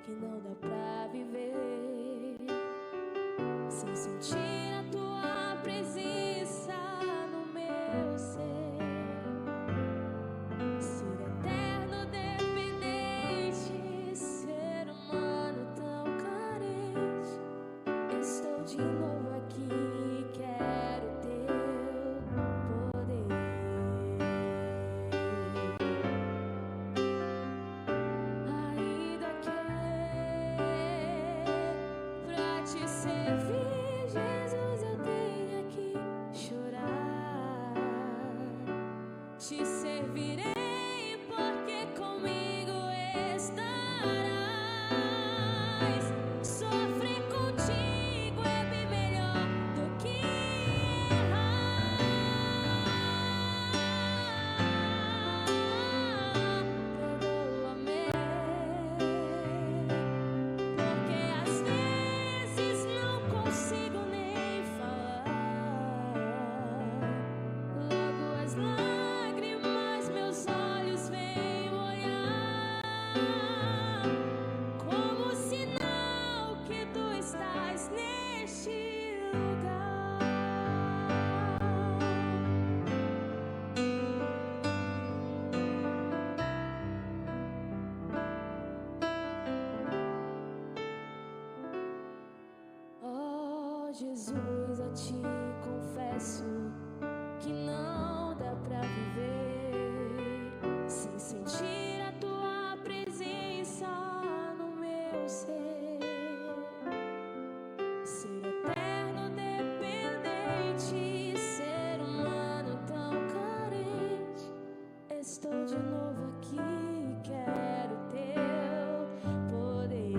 que não dá pra viver sem sentir a tua presença no meu ser. Ser eterno dependente, ser humano tão carente. Estou de novo aqui, quero teu poder. Te servir, Jesus, eu tenho que chorar. Te servirei porque comigo estarás. Sofrer contigo é bem melhor do que errar. Perdoa-me, porque às vezes não consigo nem falar. Logo as lágrimas meus olhos vêm molhar, como sinal que tu estás neste lugar. Oh Jesus, a ti confesso que não dá pra viver sem sentir a tua presença no meu ser. Ser eterno dependente, ser humano tão carente. Estou de novo aqui, quero teu poder.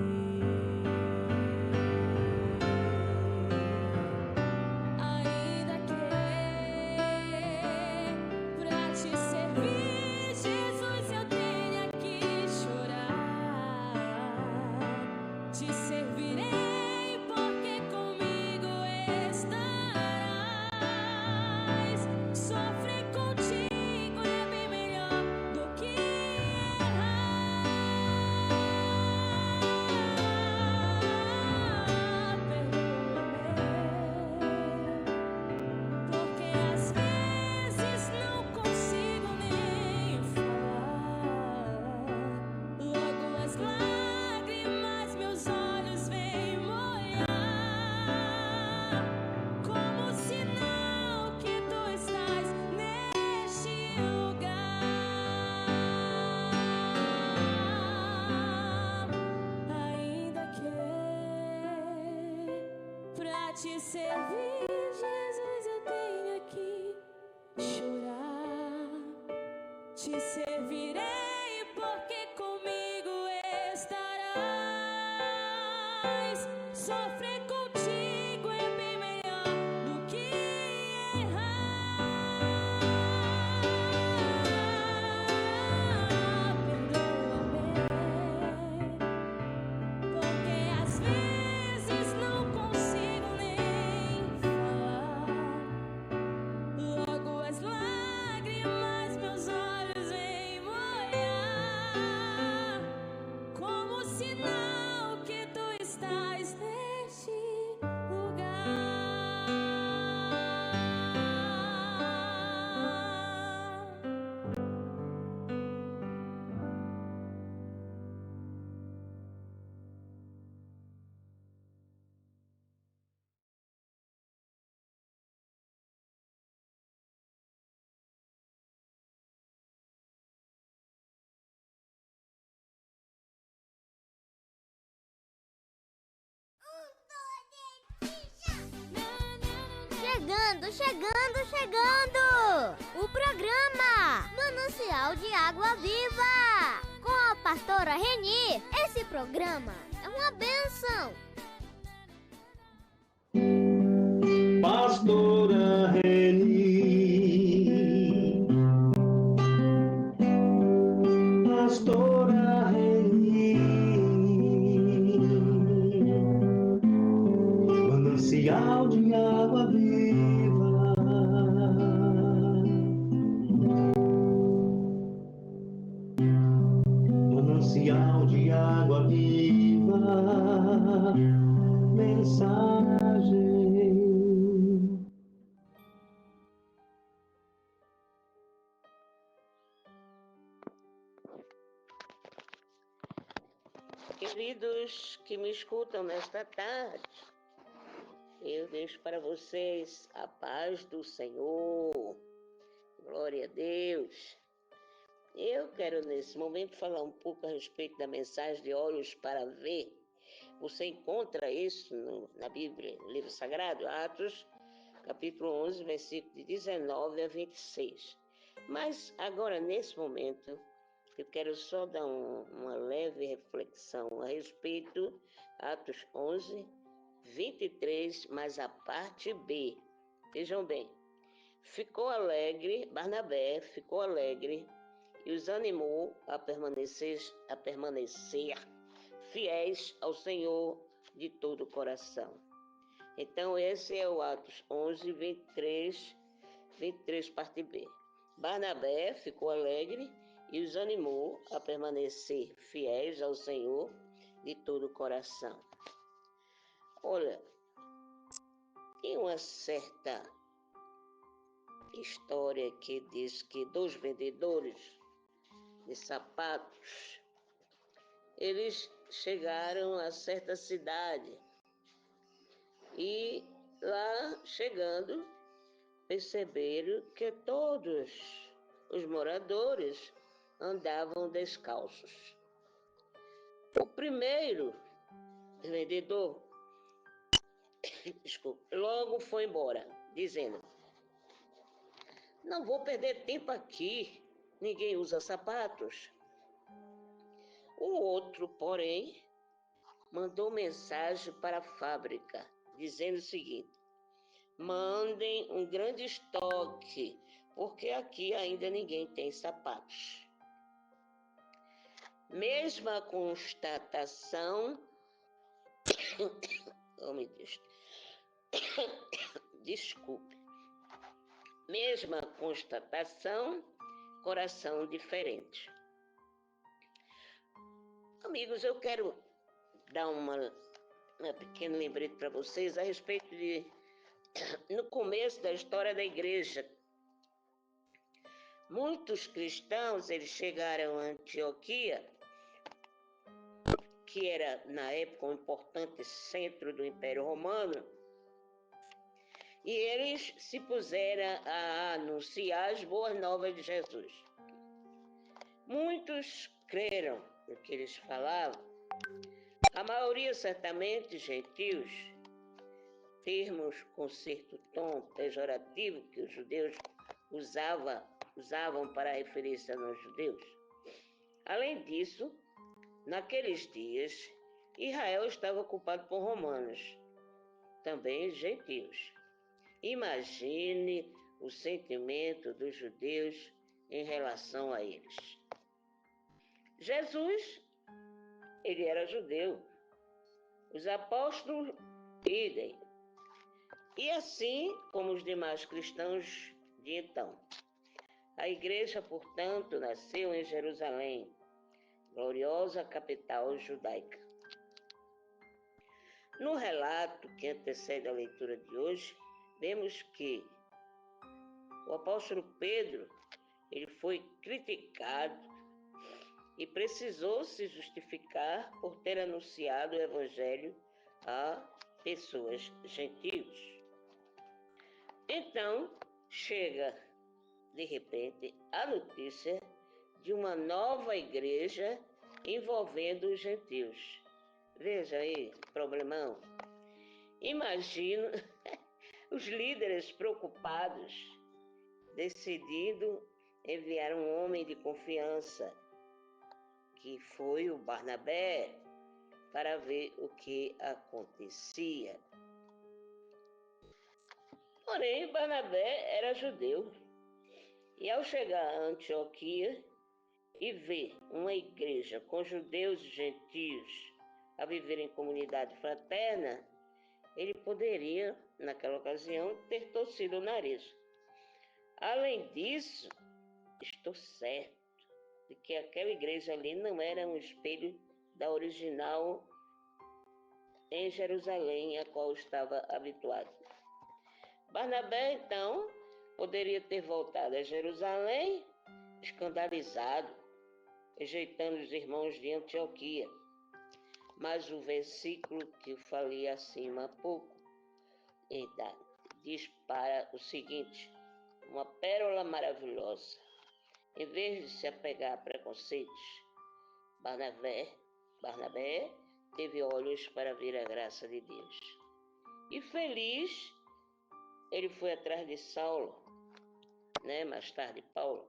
Ainda que pra te servir, Jesus, eu tenha que chorar. Te servirei porque comigo estarás. Sofrer contigo é bem melhor do que errar. Perdoa-me, porque às vezes não consigo nem falar. Logo as lágrimas meus olhos vêm molhar, como sinal que tu estás neste lugar. Ainda que pra te servir, Jesus, eu tenho que chorar. Te servirei porque comigo estarás. Sofrer contigo é bem melhor do que errar. chegando! O programa Manancial de Água Viva! Com a pastora Reni. Esse programa é uma bênção! Pastora Reni, Pastora Reni, manancial de água viva, manancial de água viva, mensagem. Queridos que me escutam nesta tarde, eu deixo para vocês a paz do Senhor. Glória a Deus. Eu quero nesse momento falar um pouco a respeito da mensagem de Olhos para Ver. Você encontra isso na Bíblia, no livro sagrado, Atos, capítulo 11, versículo de 19 a 26. Mas agora, nesse momento, eu quero só dar uma leve reflexão a respeito, Atos 11, 23, mas a parte B. Vejam bem. Barnabé ficou alegre e os animou a permanecer fiéis ao Senhor de todo o coração. Então, esse é o Atos 11, 23, parte B. Barnabé ficou alegre e os animou a permanecer fiéis ao Senhor de todo o coração. Olha, tem uma certa história que diz que 2 vendedores de sapatos, eles chegaram a certa cidade e lá chegando perceberam que todos os moradores andavam descalços. O primeiro vendedor, logo foi embora, dizendo: não vou perder tempo aqui, ninguém usa sapatos. O outro, porém, mandou mensagem para a fábrica, dizendo o seguinte: mandem um grande estoque, porque aqui ainda ninguém tem sapatos. Mesma constatação, oh, meu Deus, desculpe, mesma constatação, coração diferente. Amigos, eu quero dar uma pequena lembrete para vocês a respeito de, no começo da história da igreja, muitos cristãos, eles chegaram a Antioquia, que era, na época, um importante centro do Império Romano, e eles se puseram a anunciar as boas novas de Jesus. Muitos creram no que eles falavam, a maioria certamente gentios, termos com certo tom pejorativo que os judeus usavam para referir-se a nós judeus. Além disso, naqueles dias, Israel estava ocupado por romanos, também gentios. Imagine o sentimento dos judeus em relação a eles. Jesus, ele era judeu. Os apóstolos, idem. E assim como os demais cristãos de então. A igreja, portanto, nasceu em Jerusalém, gloriosa capital judaica. No relato que antecede a leitura de hoje, vemos que o apóstolo Pedro, ele foi criticado e precisou se justificar por ter anunciado o evangelho a pessoas gentios. Então, chega, de repente, a notícia de uma nova igreja envolvendo os gentios. Veja aí, problemão. Imagino Os líderes preocupados, decidindo enviar um homem de confiança, que foi o Barnabé, para ver o que acontecia. Porém, Barnabé era judeu, e ao chegar a Antioquia e ver uma igreja com judeus e gentios a viver em comunidade fraterna, ele poderia, naquela ocasião, ter torcido o nariz. Além disso, estou certo de que aquela igreja ali não era um espelho da original em Jerusalém, a qual estava habituado. Barnabé, então, poderia ter voltado a Jerusalém escandalizado, rejeitando os irmãos de Antioquia. Mas o versículo que eu falei acima há pouco diz para o seguinte, uma pérola maravilhosa. Em vez de se apegar a preconceitos, Barnabé teve olhos para ver a graça de Deus. E feliz, ele foi atrás de Saulo, mais tarde Paulo,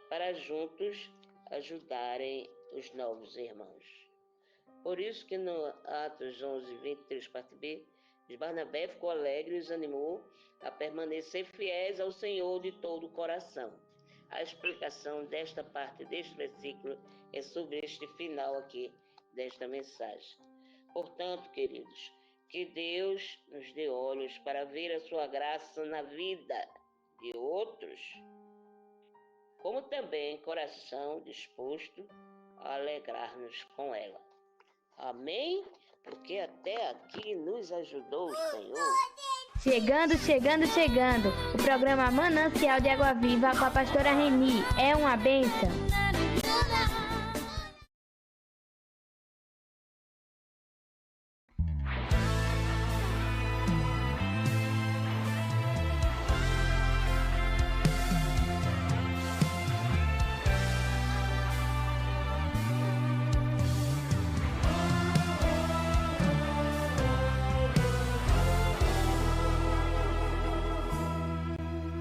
para juntos ajudarem os novos irmãos. Por isso que no Atos 11, 23, parte B, Barnabé ficou alegre e os animou a permanecer fiéis ao Senhor de todo o coração. A explicação desta parte deste versículo é sobre este final aqui desta mensagem. Portanto, queridos, que Deus nos dê olhos para ver a sua graça na vida de outros, como também coração disposto a alegrar-nos com ela. Amém? Porque até aqui nos ajudou o Senhor. Chegando. O programa Manancial de Água Viva com a pastora Reni. É uma bênção.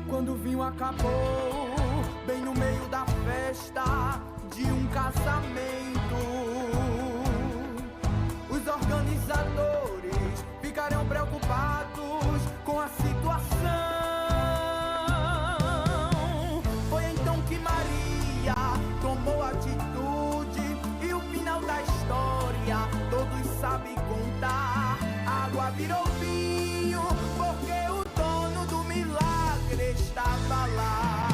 Quando o vinho acabou, bem no meio da festa de um casamento, os organizadores ficaram preocupados com a situação. Foi então que Maria tomou atitude e o final da história todos sabem contar. A água virou vinho porque o dono do milagre estava lá.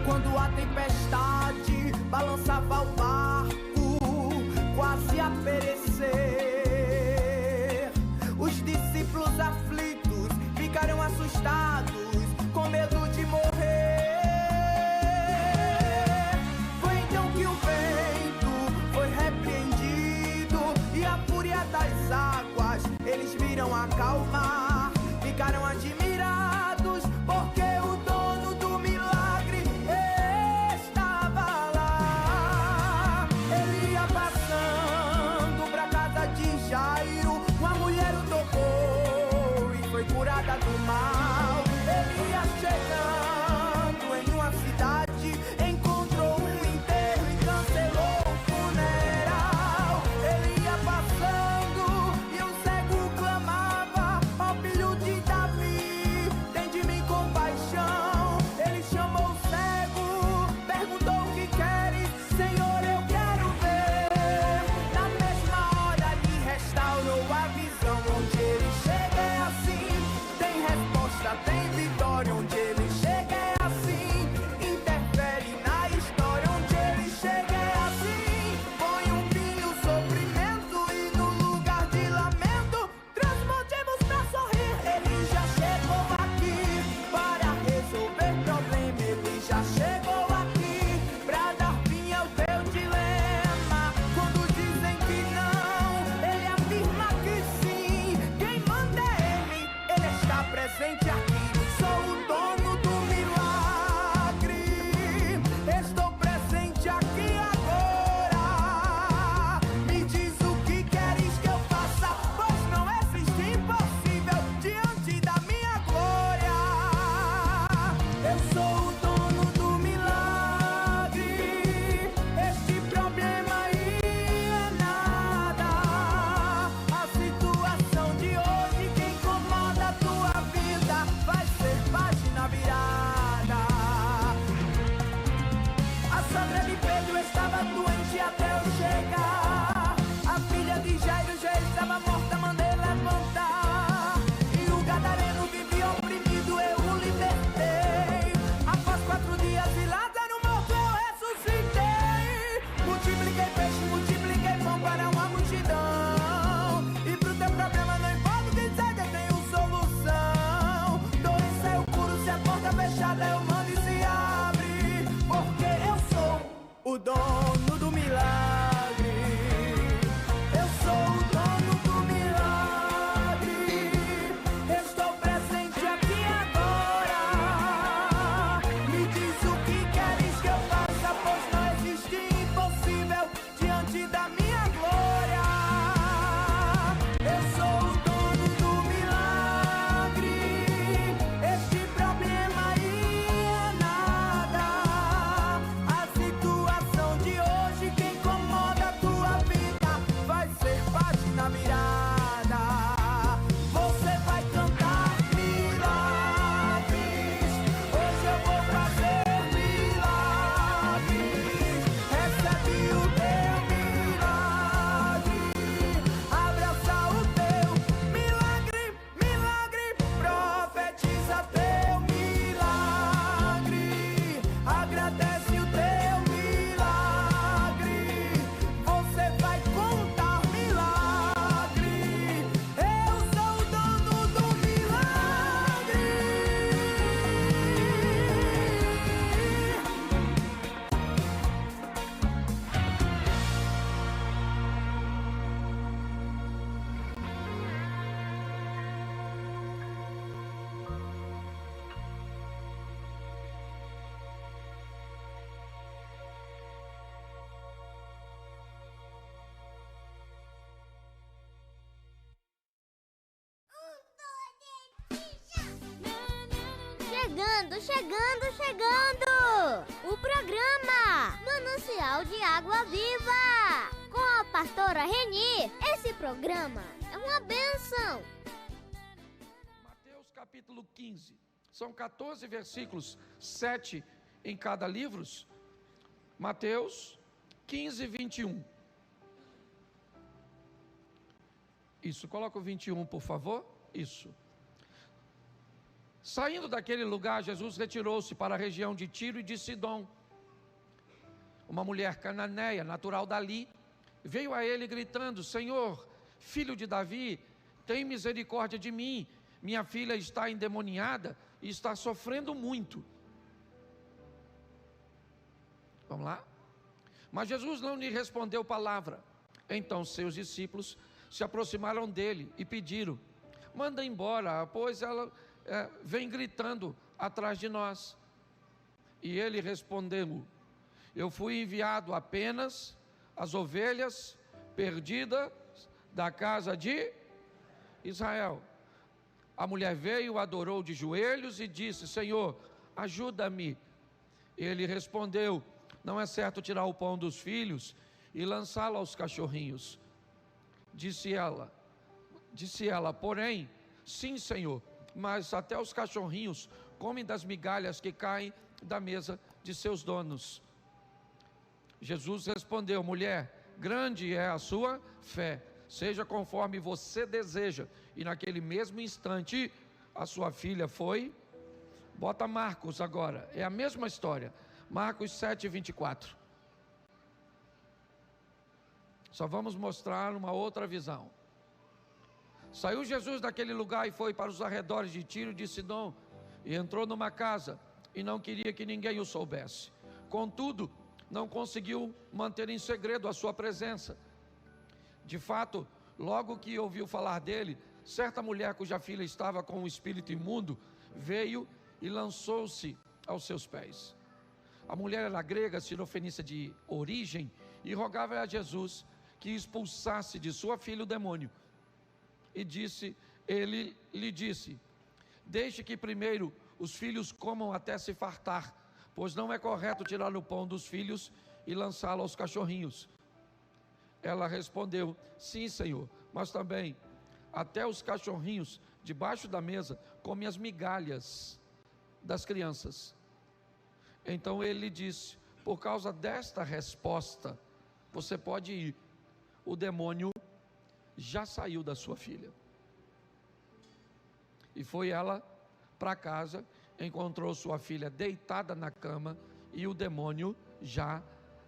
Quando a tempestade balançava o barco, quase a perecer, os discípulos aflitos ficaram assustados, com medo de morrer. Foi então que o vento foi repreendido e a fúria das águas eles viram acalmar. Ficaram admirados porque o dono do milagre estava lá. Ele ia passando pra casa de Jairo, uma mulher o tocou e foi curada do mal. Ele ia chegando em uma cidade, encontrou um enterro e cancelou o funeral. Ele ia passando e um cego clamava: ó filho de Davi, tem de mim compaixão. Ele chamou o cego, perguntou: o que queres? Senhor, eu quero ver. Na mesma hora lhe restaurou a visão. Onde ele chega é assim, tem resposta chegando, chegando, chegando! O programa Manancial de Água Viva! Com a pastora Reni. Esse programa é uma bênção! Mateus capítulo 15. São 14 versículos, 7 em cada livro. Mateus 15, 21. Isso, coloca o 21, por favor. Isso. Saindo daquele lugar, Jesus retirou-se para a região de Tiro e de Sidom. Uma mulher cananeia, natural dali, veio a ele gritando: Senhor, filho de Davi, tem misericórdia de mim. Minha filha está endemoniada e está sofrendo muito. Vamos lá? Mas Jesus não lhe respondeu palavra. Então seus discípulos se aproximaram dele e pediram: manda embora, pois ela vem gritando atrás de nós. E ele respondeu: eu fui enviado apenas às ovelhas perdidas da casa de Israel. A mulher veio, adorou de joelhos e disse: Senhor, ajuda-me. Ele respondeu: não é certo tirar o pão dos filhos e lançá-lo aos cachorrinhos. Disse ela, porém, sim, Senhor, mas até os cachorrinhos comem das migalhas que caem da mesa de seus donos. Jesus respondeu: mulher, grande é a sua fé, seja conforme você deseja. E naquele mesmo instante, a sua filha foi. Bota Marcos agora, é a mesma história. Marcos 7, 24. Só vamos mostrar uma outra visão. Saiu Jesus daquele lugar e foi para os arredores de Tiro e de Sidom, e entrou numa casa, e não queria que ninguém o soubesse. Contudo, não conseguiu manter em segredo a sua presença. De fato, logo que ouviu falar dele, certa mulher cuja filha estava com um espírito imundo, veio e lançou-se aos seus pés. A mulher era grega, sirofenícia de origem, e rogava a Jesus que expulsasse de sua filha o demônio. E ele lhe disse: deixe que primeiro os filhos comam até se fartar, pois não é correto tirar o pão dos filhos e lançá-lo aos cachorrinhos. Ela respondeu: sim, Senhor, mas também até os cachorrinhos debaixo da mesa comem as migalhas das crianças. Então ele lhe disse: por causa desta resposta, você pode ir, o demônio já saiu da sua filha. E foi ela para casa, encontrou sua filha deitada na cama e o demônio já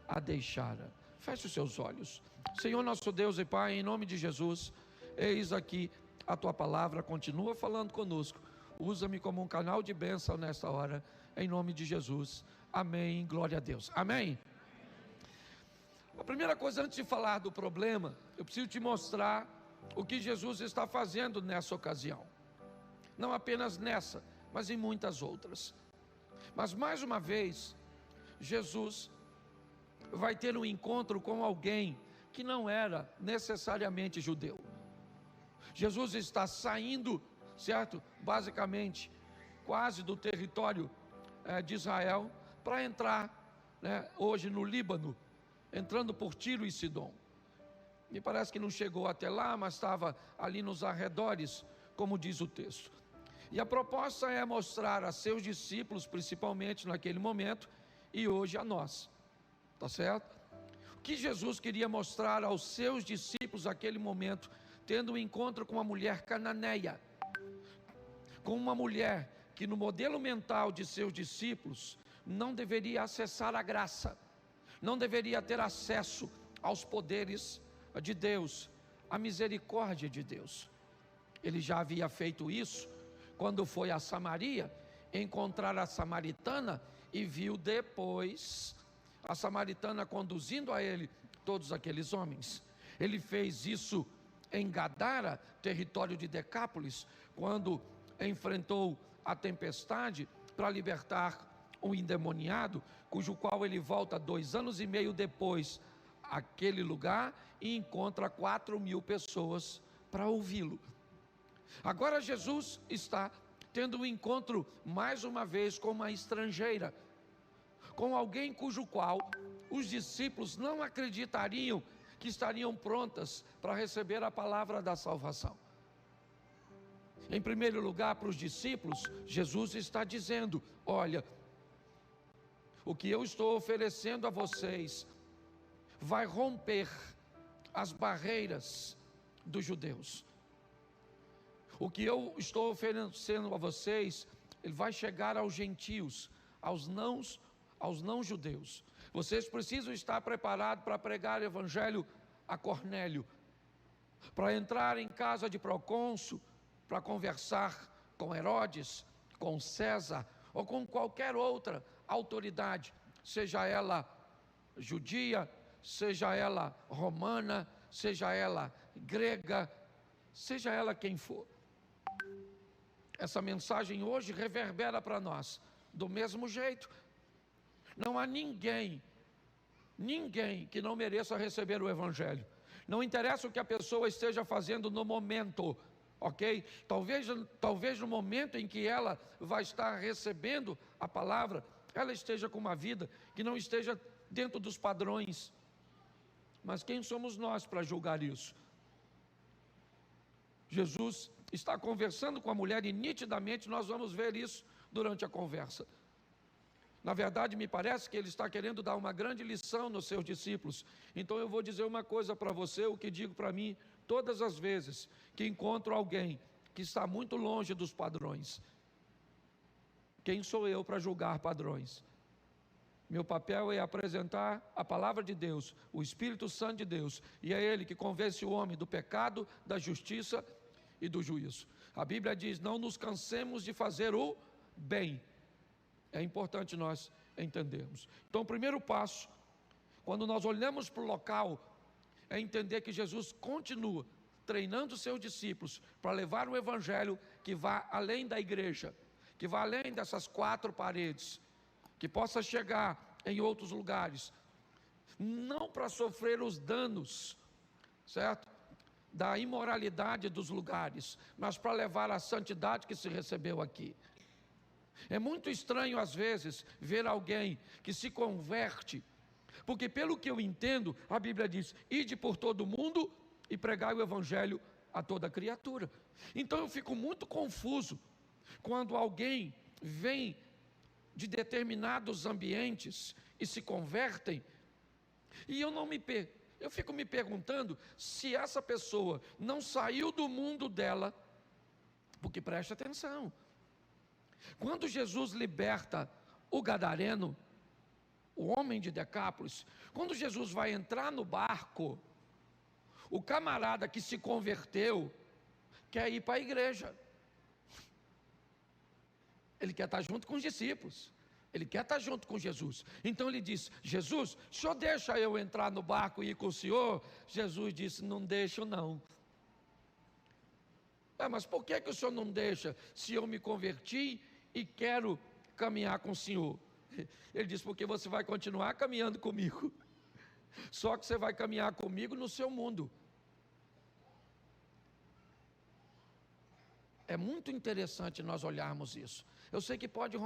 a deixara. Feche os seus olhos. Senhor nosso Deus e Pai, em nome de Jesus, eis aqui a tua palavra, continua falando conosco. Usa-me como um canal de bênção nesta hora, em nome de Jesus. Amém, glória a Deus. Amém. A primeira coisa, antes de falar do problema, eu preciso te mostrar o que Jesus está fazendo nessa ocasião. Não apenas nessa, mas em muitas outras. Mas mais uma vez, Jesus vai ter um encontro com alguém que não era necessariamente judeu. Jesus está saindo, certo? Basicamente, quase do território de Israel, para entrar, hoje no Líbano, entrando por Tiro e Sidom. Me parece que não chegou até lá, mas estava ali nos arredores, como diz o texto. E a proposta é mostrar a seus discípulos, principalmente naquele momento, e hoje a nós. Tá certo? O que Jesus queria mostrar aos seus discípulos naquele momento, tendo um encontro com uma mulher cananeia, com uma mulher que no modelo mental de seus discípulos não deveria acessar a graça, não deveria ter acesso aos poderes de Deus, à misericórdia de Deus. Ele já havia feito isso quando foi a Samaria encontrar a samaritana e viu depois a samaritana conduzindo a ele todos aqueles homens. Ele fez isso em Gadara, território de Decápolis, quando enfrentou a tempestade para libertar um endemoniado, cujo qual ele volta 2 anos e meio depois àquele lugar e encontra 4.000 pessoas para ouvi-lo. Agora Jesus está tendo um encontro mais uma vez com uma estrangeira, com alguém cujo qual os discípulos não acreditariam que estariam prontas para receber a palavra da salvação. Em primeiro lugar, para os discípulos, Jesus está dizendo: olha, o que eu estou oferecendo a vocês vai romper as barreiras dos judeus. O que eu estou oferecendo a vocês, ele vai chegar aos gentios, aos não judeus. Vocês precisam estar preparados para pregar o evangelho a Cornélio, para entrar em casa de procônsul, para conversar com Herodes, com César ou com qualquer outra autoridade, seja ela judia, seja ela romana, seja ela grega, seja ela quem for. Essa mensagem hoje reverbera para nós do mesmo jeito. Não há ninguém que não mereça receber o evangelho. Não interessa o que a pessoa esteja fazendo no momento, ok? Talvez no momento em que ela vai estar recebendo a palavra, ela esteja com uma vida que não esteja dentro dos padrões. Mas quem somos nós para julgar isso? Jesus está conversando com a mulher e nitidamente nós vamos ver isso durante a conversa. Na verdade, me parece que ele está querendo dar uma grande lição nos seus discípulos. Então eu vou dizer uma coisa para você, o que digo para mim todas as vezes que encontro alguém que está muito longe dos padrões. Quem sou eu para julgar padrões? Meu papel é apresentar a palavra de Deus, o Espírito Santo de Deus, e é Ele que convence o homem do pecado, da justiça e do juízo. A Bíblia diz: não nos cansemos de fazer o bem. É importante nós entendermos. Então, o primeiro passo, quando nós olhamos para o local, é entender que Jesus continua treinando seus discípulos para levar um evangelho que vá além da igreja, que vá além dessas quatro paredes, que possa chegar em outros lugares, não para sofrer os danos, certo? Da imoralidade dos lugares, mas para levar a santidade que se recebeu aqui. É muito estranho às vezes ver alguém que se converte, porque pelo que eu entendo, a Bíblia diz: ide por todo o mundo e pregai o evangelho a toda criatura. Então eu fico muito confuso quando alguém vem de determinados ambientes e se convertem, e eu fico me perguntando se essa pessoa não saiu do mundo dela, porque preste atenção, quando Jesus liberta o gadareno, o homem de Decápolis, quando Jesus vai entrar no barco, o camarada que se converteu quer ir para a igreja. Ele quer estar junto com os discípulos, ele quer estar junto com Jesus. Então ele diz: Jesus, o senhor deixa eu entrar no barco e ir com o senhor? Jesus disse: não deixo não. Mas por que o senhor não deixa, se eu me converti e quero caminhar com o senhor? Ele diz: porque você vai continuar caminhando comigo, só que você vai caminhar comigo no seu mundo. É muito interessante nós olharmos isso. Eu sei que pode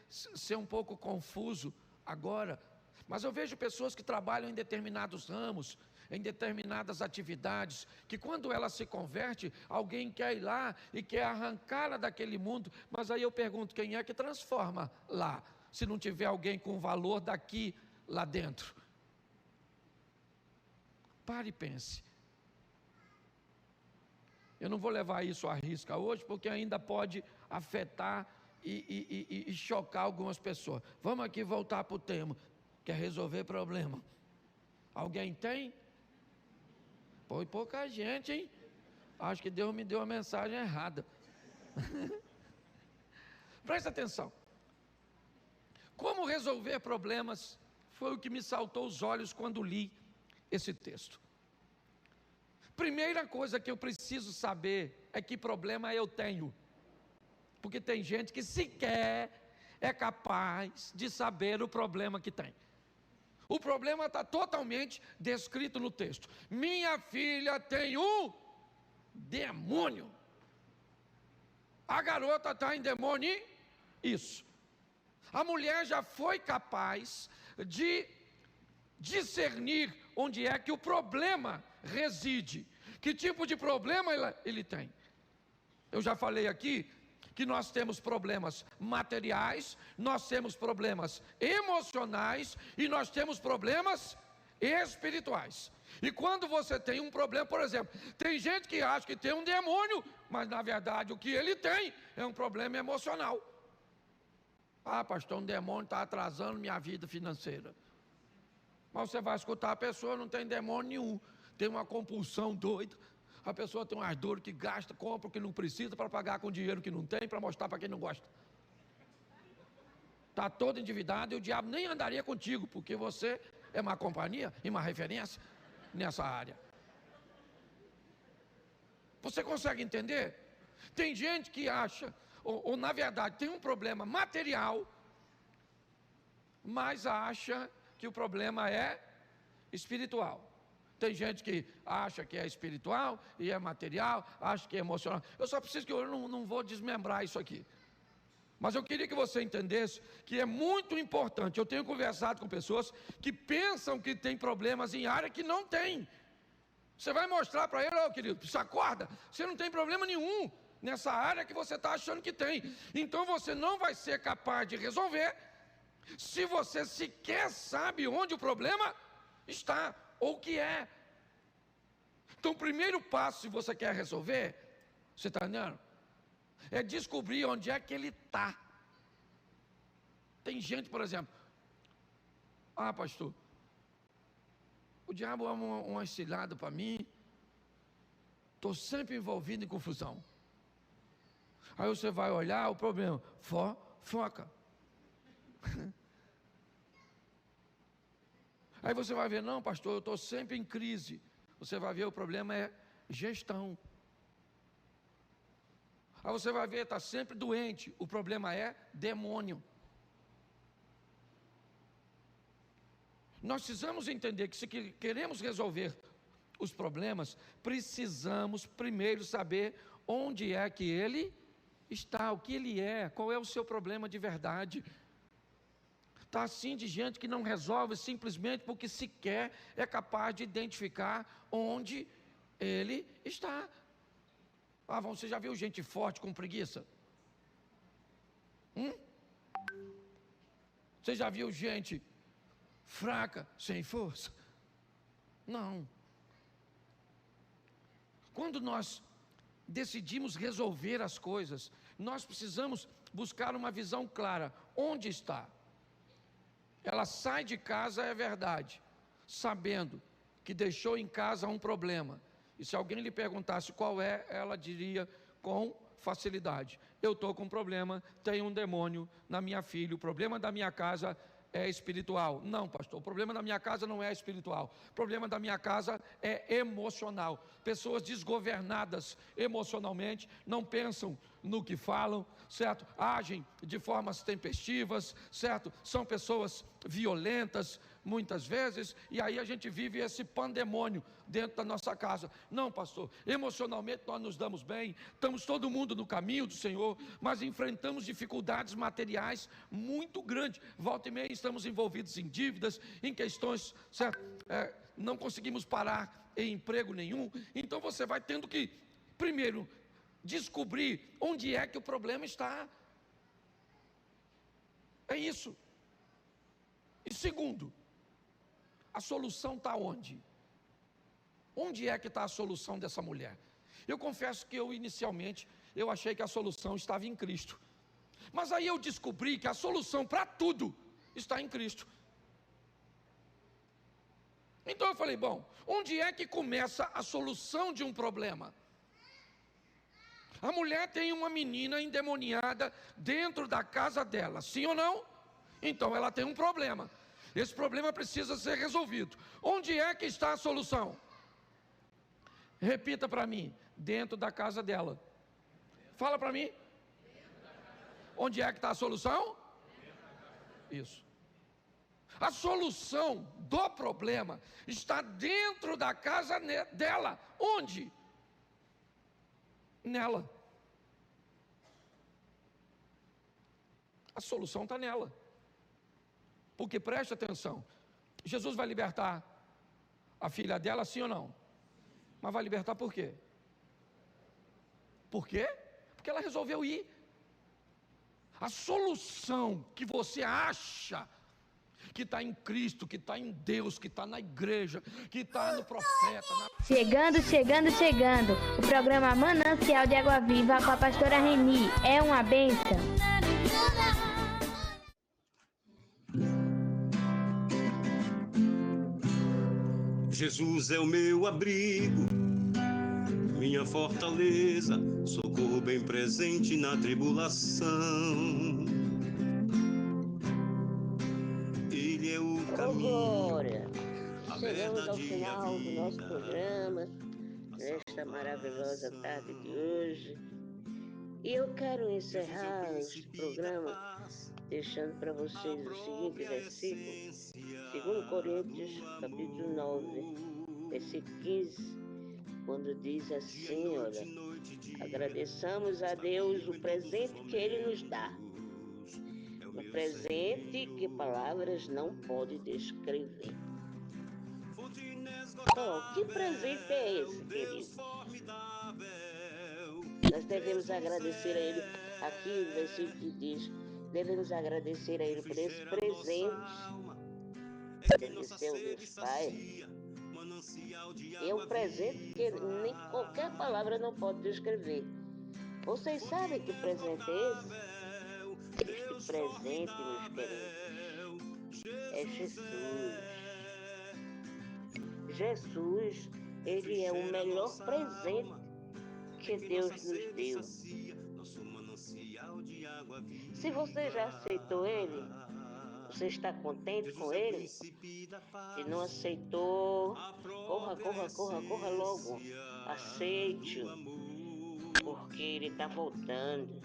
ser um pouco confuso agora, mas eu vejo pessoas que trabalham em determinados ramos, em determinadas atividades, que quando ela se converte, alguém quer ir lá e quer arrancá-la daquele mundo, mas aí eu pergunto: quem é que transforma lá, se não tiver alguém com valor daqui, lá dentro? Pare e pense. Eu não vou levar isso à risca hoje, porque ainda pode afetar e chocar algumas pessoas. Vamos aqui voltar para o tema, que é resolver problema. Alguém tem? Foi pouca gente, hein? Acho que Deus me deu a mensagem errada. Presta atenção. Como resolver problemas foi o que me saltou os olhos quando li esse texto. Primeira coisa que eu preciso saber é que problema eu tenho. Porque tem gente que sequer é capaz de saber o problema que tem. O problema está totalmente descrito no texto. Minha filha tem um demônio. A garota está em demônio, isso. A mulher já foi capaz de discernir onde é que o problema reside. Que tipo de problema ele tem? Eu já falei aqui que nós temos problemas materiais, nós temos problemas emocionais e nós temos problemas espirituais. E quando você tem um problema, por exemplo, tem gente que acha que tem um demônio, mas na verdade o que ele tem é um problema emocional. Ah, pastor, um demônio está atrasando minha vida financeira. Mas você vai escutar a pessoa, não tem demônio nenhum, tem uma compulsão doida. A pessoa tem umas dores que gasta, compra o que não precisa para pagar com dinheiro que não tem, para mostrar para quem não gosta. Está todo endividado e o diabo nem andaria contigo, porque você é uma companhia e uma referência nessa área. Você consegue entender? Tem gente que acha, ou na verdade tem um problema material, mas acha que o problema é espiritual. Tem gente que acha que é espiritual e é material, acha que é emocional. Eu só preciso que eu não vou desmembrar isso aqui. Mas eu queria que você entendesse que é muito importante. Eu tenho conversado com pessoas que pensam que tem problemas em área que não tem. Você vai mostrar para ele, ô querido, você acorda, você não tem problema nenhum nessa área que você está achando que tem. Então você não vai ser capaz de resolver se você sequer sabe onde o problema está. Ou o que é. Então o primeiro passo, se você quer resolver, você está entendendo? É descobrir onde é que ele está. Tem gente, por exemplo, ah, pastor, o diabo é uma cilada para mim, estou sempre envolvido em confusão. Aí você vai olhar o problema, foca. Aí você vai ver, não, pastor, eu estou sempre em crise. Você vai ver, o problema é gestão. Aí você vai ver, está sempre doente. O problema é demônio. Nós precisamos entender que se queremos resolver os problemas, precisamos primeiro saber onde é que ele está, o que ele é, qual é o seu problema de verdade. Está assim de gente que não resolve simplesmente porque sequer é capaz de identificar onde ele está. Ah, você já viu gente forte com preguiça? Você já viu gente fraca, sem força? Não. Quando nós decidimos resolver as coisas, nós precisamos buscar uma visão clara. Onde está? Ela sai de casa, é verdade, sabendo que deixou em casa um problema. E se alguém lhe perguntasse qual é, ela diria com facilidade: eu estou com um problema, tem um demônio na minha filha, o problema da minha casa é espiritual. Não, pastor, o problema da minha casa não é espiritual, o problema da minha casa é emocional. Pessoas desgovernadas emocionalmente, não pensam no que falam, certo? Agem de formas tempestivas, certo? São pessoas violentas muitas vezes, e aí a gente vive esse pandemônio dentro da nossa casa. Não, pastor, emocionalmente nós nos damos bem, estamos todo mundo no caminho do Senhor, mas enfrentamos dificuldades materiais muito grandes. Volta e meia estamos envolvidos em dívidas, em questões, certo? Não conseguimos parar em emprego nenhum. Então você vai tendo que, primeiro, descobrir onde é que o problema está. É isso. E segundo, a solução está onde? Onde é que está a solução dessa mulher? Eu confesso que inicialmente, eu achei que a solução estava em Cristo. Mas aí eu descobri que a solução para tudo está em Cristo. Então eu falei, bom, onde é que começa a solução de um problema? A mulher tem uma menina endemoniada dentro da casa dela, sim ou não? Então ela tem um problema. Esse problema precisa ser resolvido. Onde é que está a solução? Repita para mim, dentro da casa dela. Fala para mim. Onde é que está a solução? Isso. A solução do problema está dentro da casa dela. Onde? Nela. A solução está nela. Porque preste atenção, Jesus vai libertar a filha dela, sim ou não? Mas vai libertar por quê? Por quê? Porque ela resolveu ir. A solução que você acha que está em Cristo, que está em Deus, que está na igreja, que está no profeta. Chegando, chegando, chegando. O programa Manancial de Água Viva com a pastora Reni. É uma bênção. Jesus é o meu abrigo, minha fortaleza, socorro bem presente na tribulação. Ele é o caminho, a Chegamos ao verdade e a final do vida. nosso programa, nesta maravilhosa tarde de hoje. E eu quero encerrar este programa deixando para vocês o seguinte versículo, 2 Coríntios, capítulo 9, versículo 15, quando diz assim, olha, agradeçamos a Deus o presente que Ele nos dá, um presente que palavras não podem descrever. Oh, que presente é esse, querido? Nós devemos agradecer a Ele, aqui o versículo diz, devemos agradecer a Ele por esse presente. Agradecer ao Deus Pai. É um presente que nem qualquer palavra não pode descrever. Vocês sabem que presente é esse? Este presente, meus queridos, é Jesus. Jesus, Ele é o melhor presente que Deus nos deu. Se você já aceitou Ele, você está contente com Ele? Se não aceitou, corra logo. Aceite-o, porque Ele está voltando.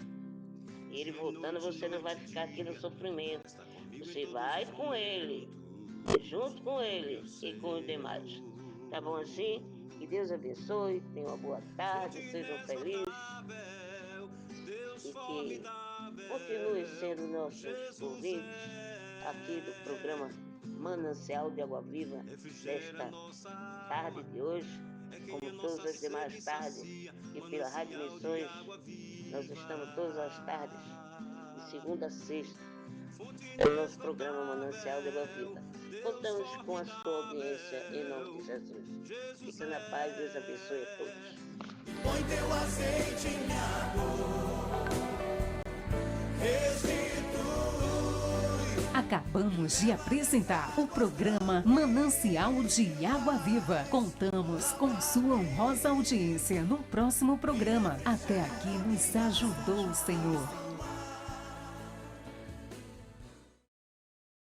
Ele voltando, você não vai ficar aqui no sofrimento. Você vai com Ele, junto com Ele e com os demais. Tá bom assim? Que Deus abençoe, tenham uma boa tarde, sejam felizes e que continuem sendo nossos ouvintes aqui do programa Manancial de Água Viva desta tarde de hoje, como todas as demais tardes, e pela Rádio Missões, nós estamos todas as tardes, de segunda a sexta, no nosso programa Manancial de Água Viva. Contamos com a sua audiência em nome de Jesus. Fica na paz, Deus abençoe a todos. Põe teu azeite em minha dor, restitui. Acabamos de apresentar o programa Manancial de Água Viva. Contamos com sua honrosa audiência no próximo programa. Até aqui nos ajudou o Senhor.